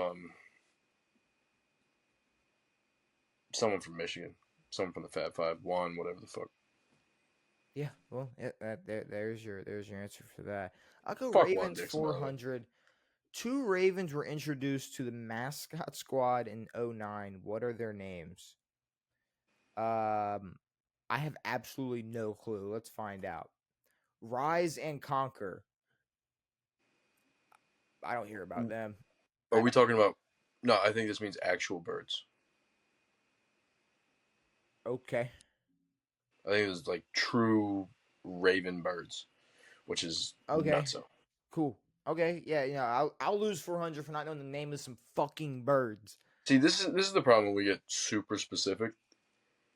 someone from Michigan, someone from the Fab Five, Juan, whatever the fuck. Yeah, well, there's your answer for that. I'll go Fuck Juan Ravens Dixon, by the way. 400. Two Ravens were introduced to the mascot squad in '09. What are their names? I have absolutely no clue. Let's find out. Rise and Conquer. I don't hear about them. Are we talking about? No, I think this means actual birds. Okay. I think it was like true raven birds, which is Okay. not so. Cool. Okay. Yeah. I'll lose 400 for not knowing the name of some fucking birds. See, this is the problem when we get super specific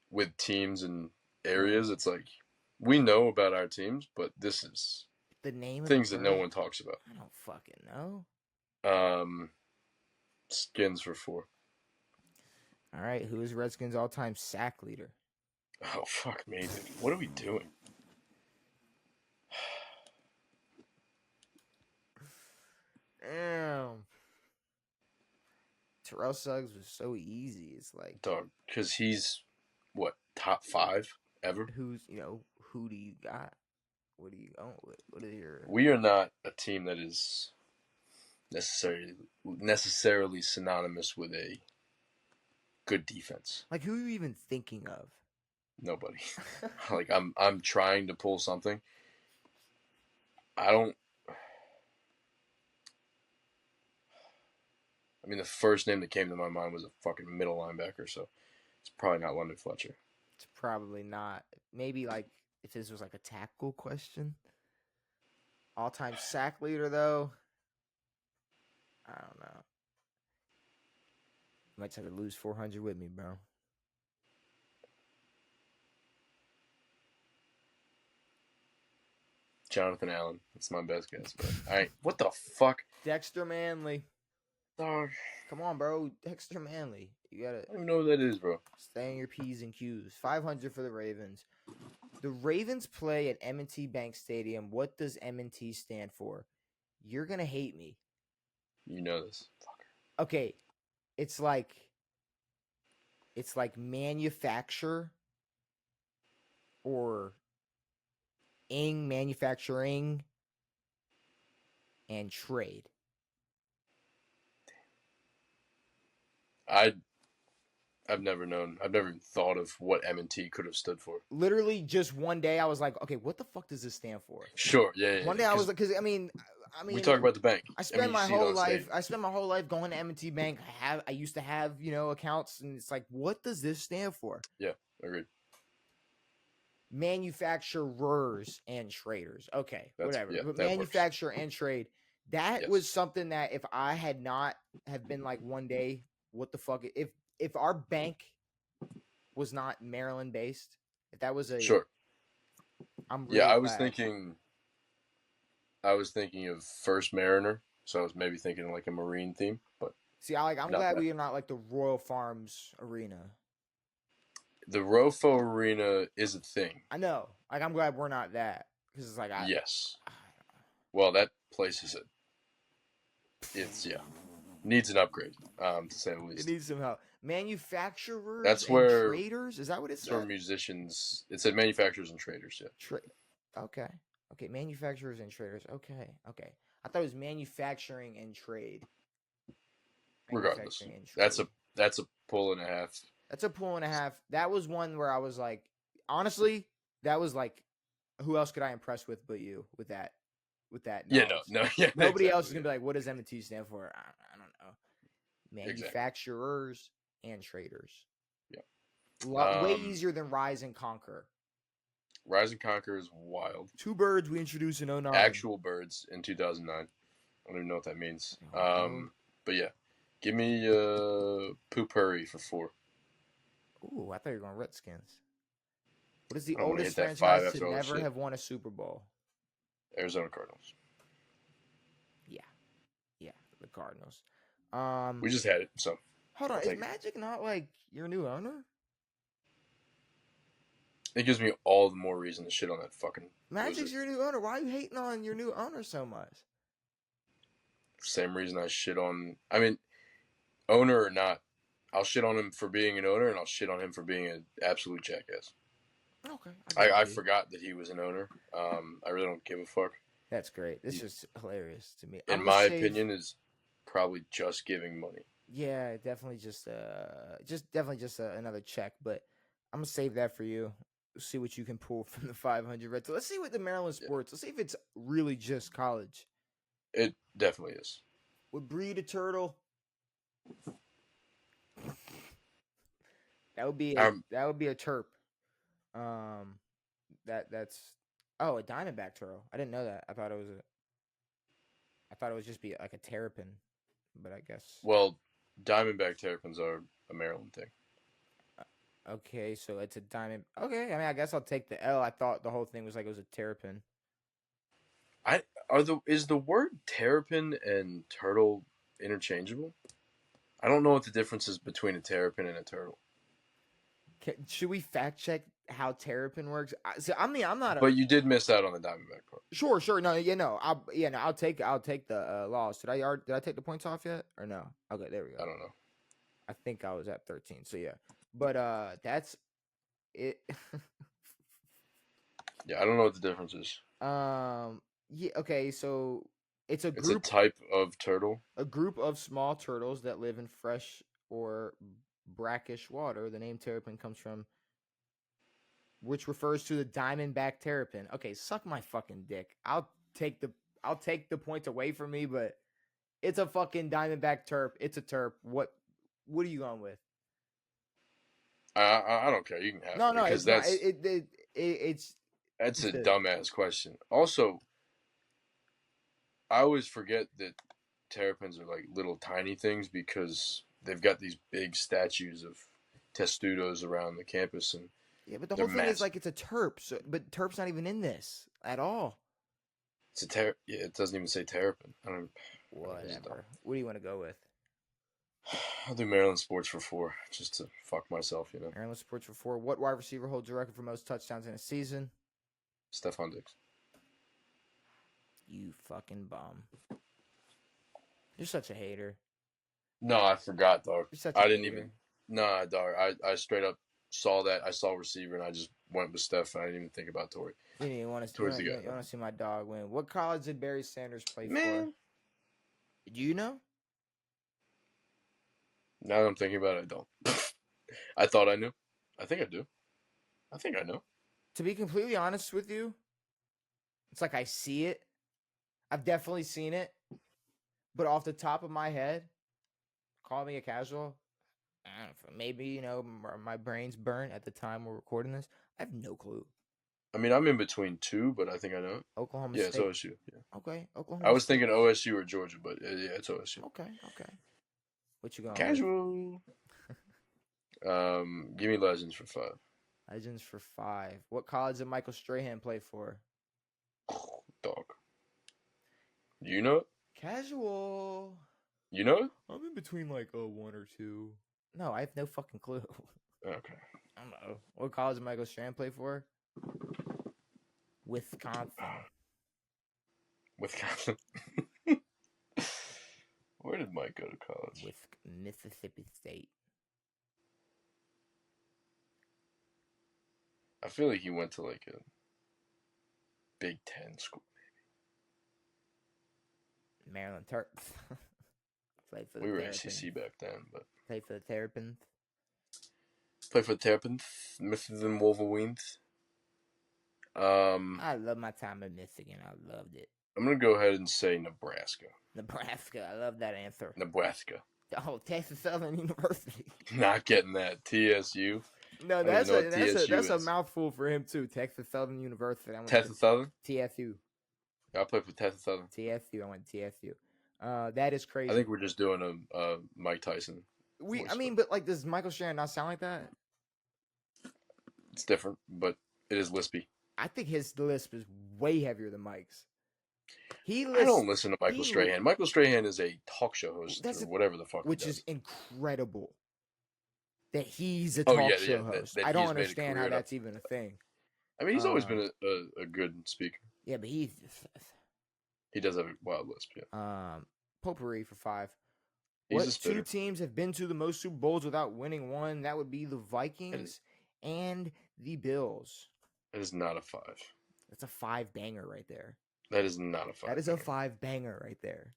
with teams and areas. It's like we know about our teams, but this is The name things of that the no bird? one talks about. I don't fucking know. Skins for 4. All right. Who is Redskins' all-time sack leader? Oh fuck me, dude! What are we doing? Damn. Terrell Suggs was so easy. It's like, Dog, because he's what, top 5 ever? who do you got? What are you going with? What is your? We are not a team that is necessarily synonymous with a good defense. Like, who are you even thinking of? Nobody. Like I'm trying to pull something. I mean, the first name that came to my mind was a fucking middle linebacker, so it's probably not London Fletcher. It's probably not. Maybe like if this was like a tackle question. All-time sack leader though. I don't know. You might have to lose 400 with me, bro. Jonathan Allen. That's my best guess. But what the fuck? Dexter Manley. Dog. Come on, bro. Dexter Manley. You gotta I don't even know who that is, bro. stay in your P's and Q's. 500 for the Ravens. The Ravens play at M&T Bank Stadium. What does M&T stand for? You're gonna hate me. You know this. Fucker. Okay, it's like manufacture or manufacturing and trade. I've never known. I've never even thought of what M&T could have stood for. Literally, just one day, I was like, okay, what the fuck does this stand for? Sure, yeah. One day, I was like, because I mean, we talk about the bank. I spent you my see it whole on life. stage. I spent my whole life going to M&T Bank. I used to have accounts, and it's like, what does this stand for? Yeah, agreed. Manufacturers and traders. Okay, whatever. Yeah, But that manufacturer and trade. That Yes. was something that if I had not have been like one day, what the fuck? If our bank was not Maryland based, if that was a Sure. I'm really I was glad. thinking of First Mariner, so I was maybe thinking like a marine theme, but See, I'm not glad that. we are not like the Royal Farms Arena. The Rofo Arena is a thing. I know. Like, I'm glad we're not that. Because it's like, Yes. Well, that place is needs an upgrade, to say the least. It needs some help. Manufacturers That's and where traders? Is that what it That's where said? musicians. It said manufacturers and traders. Yeah. Okay. Manufacturers and traders. Okay. I thought it was manufacturing and trade. Regardless, Manufacturing and trade. that's a pull and a half. That's a pull and a half. That was one where I was like, honestly, that was like, who else could I impress with but you with that? Yeah, knowledge? no. Nobody else is gonna be like, what does M&T stand for? I don't know. Manufacturers and traders. Yeah. Way easier than Rise and Conquer. Rise and Conquer is wild. Two birds we introduced in 09. Actual birds in 2009. I don't even know what that means. But yeah, give me Pooh-Purry for 4. Ooh, I thought you were going Redskins. What is the I wanna oldest hit that 5 franchise to after all this never shit. have won a Super Bowl? Arizona Cardinals. Yeah, the Cardinals. We just had it, so Hold on, I'll is take it. Magic not like your new owner? It gives me all the more reason to shit on that fucking Magic's loser. your new owner. Why are you hating on your new owner so much? Same reason I shit on. I mean, owner or not, I'll shit on him for being an owner, and I'll shit on him for being an absolute jackass. Okay, I forgot that he was an owner. I really don't give a fuck. That's great. This is hilarious to me. In my opinion, is probably just giving money. Yeah, definitely just another check, but I'm gonna save that for you. See what you can pull from the 500 red. So let's see what the Maryland sports. Let's see if it's really just college. It definitely is. Would breed a turtle? That would be a terp. That's a diamondback turtle. I didn't know that. I thought it was just be like a terrapin, but I guess. Well, diamondback terrapins are a Maryland thing. Okay, so it's a diamond. Okay, I mean, I guess I'll take the L. I thought the whole thing was like it was a terrapin. Is the word terrapin and turtle interchangeable? I don't know what the difference is between a terrapin and a turtle. Should we fact check how terrapin works? I'm not. But you did miss out on the diamondback part. Sure. No, I'll take the loss. Did I take the points off yet or no? Okay, there we go. I don't know. I think I was at 13. So yeah, but that's it. Yeah, I don't know what the difference is. Yeah. Okay, so it's a type of turtle. A group of small turtles that live in fresh or brackish water. The name terrapin comes from, which refers to the diamondback terrapin. Okay, suck my fucking dick. I'll take the points away from me, but it's a fucking diamondback terp. It's a terp. What are you going with? I don't care. You can have no, because it's that's a dumbass question. Also, I always forget that terrapins are like little tiny things because they've got these big statues of testudos around the campus, and yeah, but the whole thing is like it's a terp. So, but terp's not even in this at all. It's a yeah, it doesn't even say terrapin. Whatever. What do you want to go with? I'll do Maryland sports for 4, just to fuck myself, you know. Maryland sports for 4. What wide receiver holds the record for most touchdowns in a season? Stephon Diggs. You fucking bum. You're such a hater. No, I forgot, dog. I didn't even. Nah, dog. I straight up saw that. I saw receiver, and I just went with Steph, and I didn't even think about Torrey. You want to see my dog win. What college did Barry Sanders play for? Do you know? Now that I'm thinking about it, I don't. I thought I knew. I think I do. I think I know. To be completely honest with you, it's like I see it. I've definitely seen it. But off the top of my head, call me a casual. I don't know, maybe, my brain's burnt at the time we're recording this. I have no clue. I mean, I'm in between 2, but I think I know. Oklahoma State. Yeah, it's OSU. Yeah. Okay, Oklahoma I was thinking OSU or Georgia, but yeah, it's OSU. Okay. What you going Casual. Give me Legends for 5. Legends for 5. What college did Michael Strahan play for? Dog. You know it? Casual. You know it? I'm in between like 1 or 2. No, I have no fucking clue. Okay. I don't know. What college did Michael Strahan play for? Wisconsin. Where did Mike go to college? With Mississippi State. I feel like he went to like a Big 10 school, maybe. Maryland Terps. We were SEC back then, but played for the Terrapins. Play for the Terrapins, Michigan Wolverines. I love my time in Michigan. I loved it. I'm gonna go ahead and say Nebraska. I love that answer. Nebraska. Oh, Texas Southern University. Not getting that. TSU. No, that's a mouthful for him too. Texas Southern University. Texas Southern. TSU. I played for Texas Southern. TSU. I went to TSU. That is crazy. I think we're just doing a Mike Tyson. But like, does Michael Strahan not sound like that? It's different, but it is lispy. I think his lisp is way heavier than Mike's. I don't listen to Michael Strahan. Michael Strahan is a talk show host or whatever the fuck. Which is incredible. That he's a talk show host. I don't understand how that's even a thing. I mean, he's always been a good speaker. Yeah, but he does have a wild lisp. Yeah. Potpourri for 5. What 2 teams have been to the most Super Bowls without winning one? That would be the Vikings and the Bills. That is not a 5. That's a 5 banger right there. That is not a 5. That is a 5 banger right there.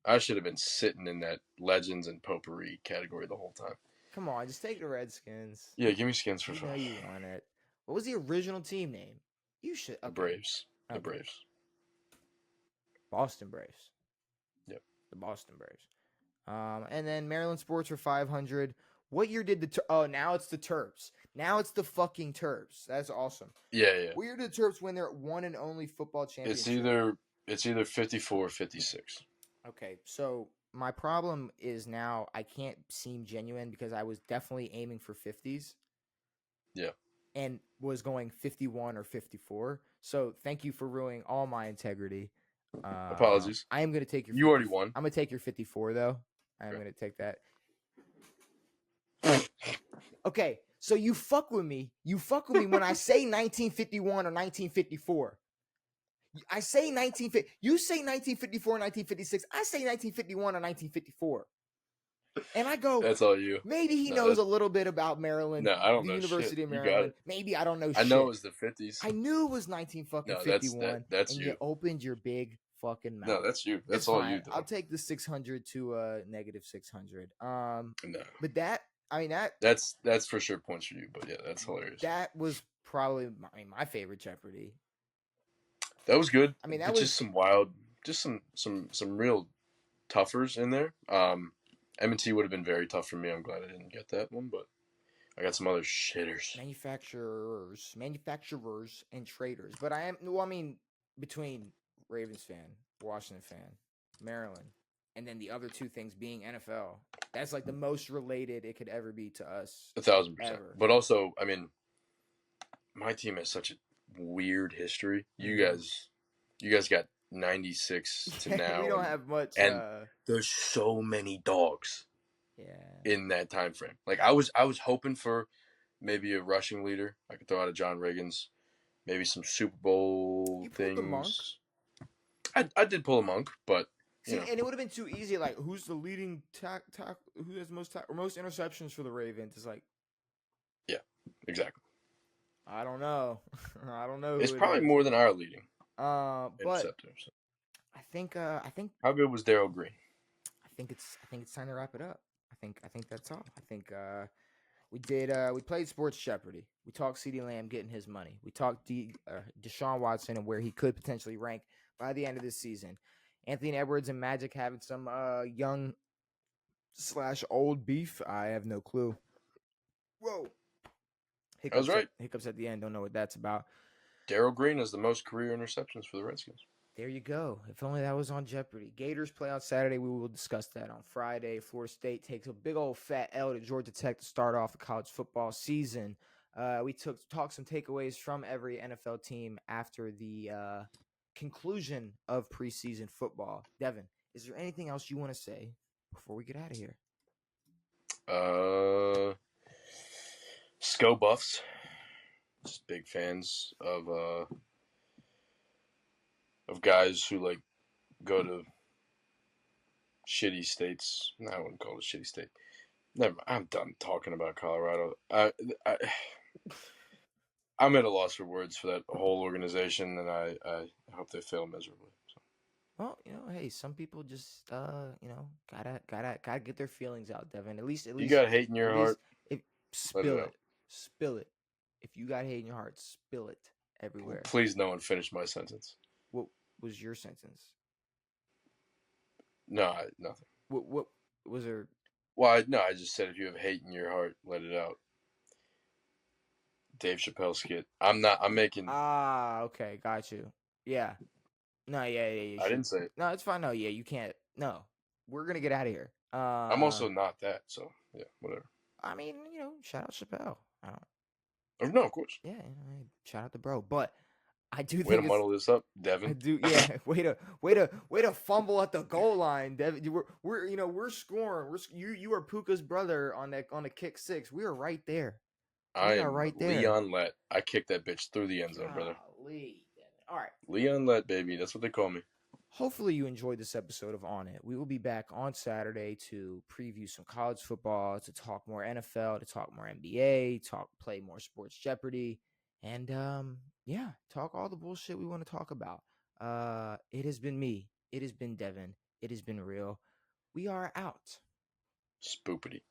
I should have been sitting in that Legends and Potpourri category the whole time. Come on, just take the Redskins. Yeah, give me Skins for You fun. know you want it. What was the original team name? You should. Okay. The Braves. The Okay. Braves. Boston Braves. Yep. The Boston Braves. And then Maryland Sports for 500. What year did the oh, now it's the Terps. Now it's the fucking Terps. That's awesome. Yeah. What year did the Terps win their one and only football championship? It's either 54 or 56. Okay, so my problem is now I can't seem genuine because I was definitely aiming for 50s. Yeah. And was going 51 or 54. So thank you for ruining all my integrity. Apologies. I am going to take your. You already won. I'm going to take your 54 though. I'm going to take that. Okay, so you fuck with me. You fuck with me when I say 1951 or 1954. I say 1950. You say 1954 or 1956. I say 1951 or 1954. And I go, that's all you. Maybe he knows a little bit about Maryland. No, I don't the know University shit. of You got Maryland. it. Maybe I don't know I shit. know it was the 50s. I knew it was 1951. That's and you. you opened your big fucking mouth. No, that's you. That's it's all fine. you do. I'll take the 600 to negative 600. No. But that's for sure points for you. But yeah, that's hilarious. That was probably my favorite Jeopardy. That was good. I mean, that was was just some wild, just some real toughers in there. M&T would have been very tough for me. I'm glad I didn't get that one, but I got some other shitters. Manufacturers, and traders. But between Ravens fan, Washington fan, Maryland, and then the other two things being NFL. That's like the most related it could ever be to us. 1,000%. Ever. But also, I mean, my team has such a weird history. Mm-hmm. You guys got 96 to now. We don't have much. And there's so many dogs. Yeah. In that time frame, like I was hoping for maybe a rushing leader. I could throw out a John Riggins, maybe some Super Bowl things. The Monk. I did pull a Monk, but and it would have been too easy. Like, who's the leading who has most interceptions for the Ravens? It's like, yeah, exactly. I don't know. It's probably more than our leading. But interceptor. So. I think. How good was Darryl Green? I think it's time to wrap it up. I think that's all. I think we played Sports Jeopardy. We talked Ceedee Lamb getting his money. We talked Deshaun Watson and where he could potentially rank by the end of this season. Anthony Edwards and Magic having some young / old beef. I have no clue. Whoa. Hiccups, that was right. Hiccups at the end. Don't know what that's about. Darryl Green has the most career interceptions for the Redskins. There you go. If only that was on Jeopardy. Gators play on Saturday. We will discuss that on Friday. Florida State takes a big old fat L to Georgia Tech to start off the college football season. We talked some takeaways from every NFL team after the conclusion of preseason football. Devin, is there anything else you want to say before we get out of here? Sco Buffs. Just big fans of guys who like go to shitty states. No, I wouldn't call it a shitty state. Never mind. I'm done talking about Colorado. I'm at a loss for words for that whole organization, and I hope they fail miserably. So. Well, hey, some people just gotta get their feelings out, Devin. At least you got hate in your heart. Spill it. If you got hate in your heart, spill it everywhere. Please, no one finish my sentence. What was your sentence? No, nothing. What was there? Well, I just said if you have hate in your heart, let it out. Dave Chappelle skit. I'm making. Okay, got you. Yeah. No, yeah. I didn't say it. No, it's fine. No, yeah, you can't. No, we're gonna get out of here. I'm also not that, so yeah, whatever. I mean, shout out Chappelle. No, of course. Yeah, shout out to bro. But I do way think to muddle this up, Devin. I do. Yeah, way to fumble at the goal line, Devin. We're scoring. You are Puka's brother on the kick 6. We are right there. I am right there. Leon Lett. I kicked that bitch through the end zone, brother. Devin. All right. Leon Lett, baby. That's what they call me. Hopefully you enjoyed this episode of On It. We will be back on Saturday to preview some college football, to talk more NFL, to talk more NBA, play more sports Jeopardy, and talk all the bullshit we want to talk about. It has been me. It has been Devin. It has been real. We are out. Spoopity.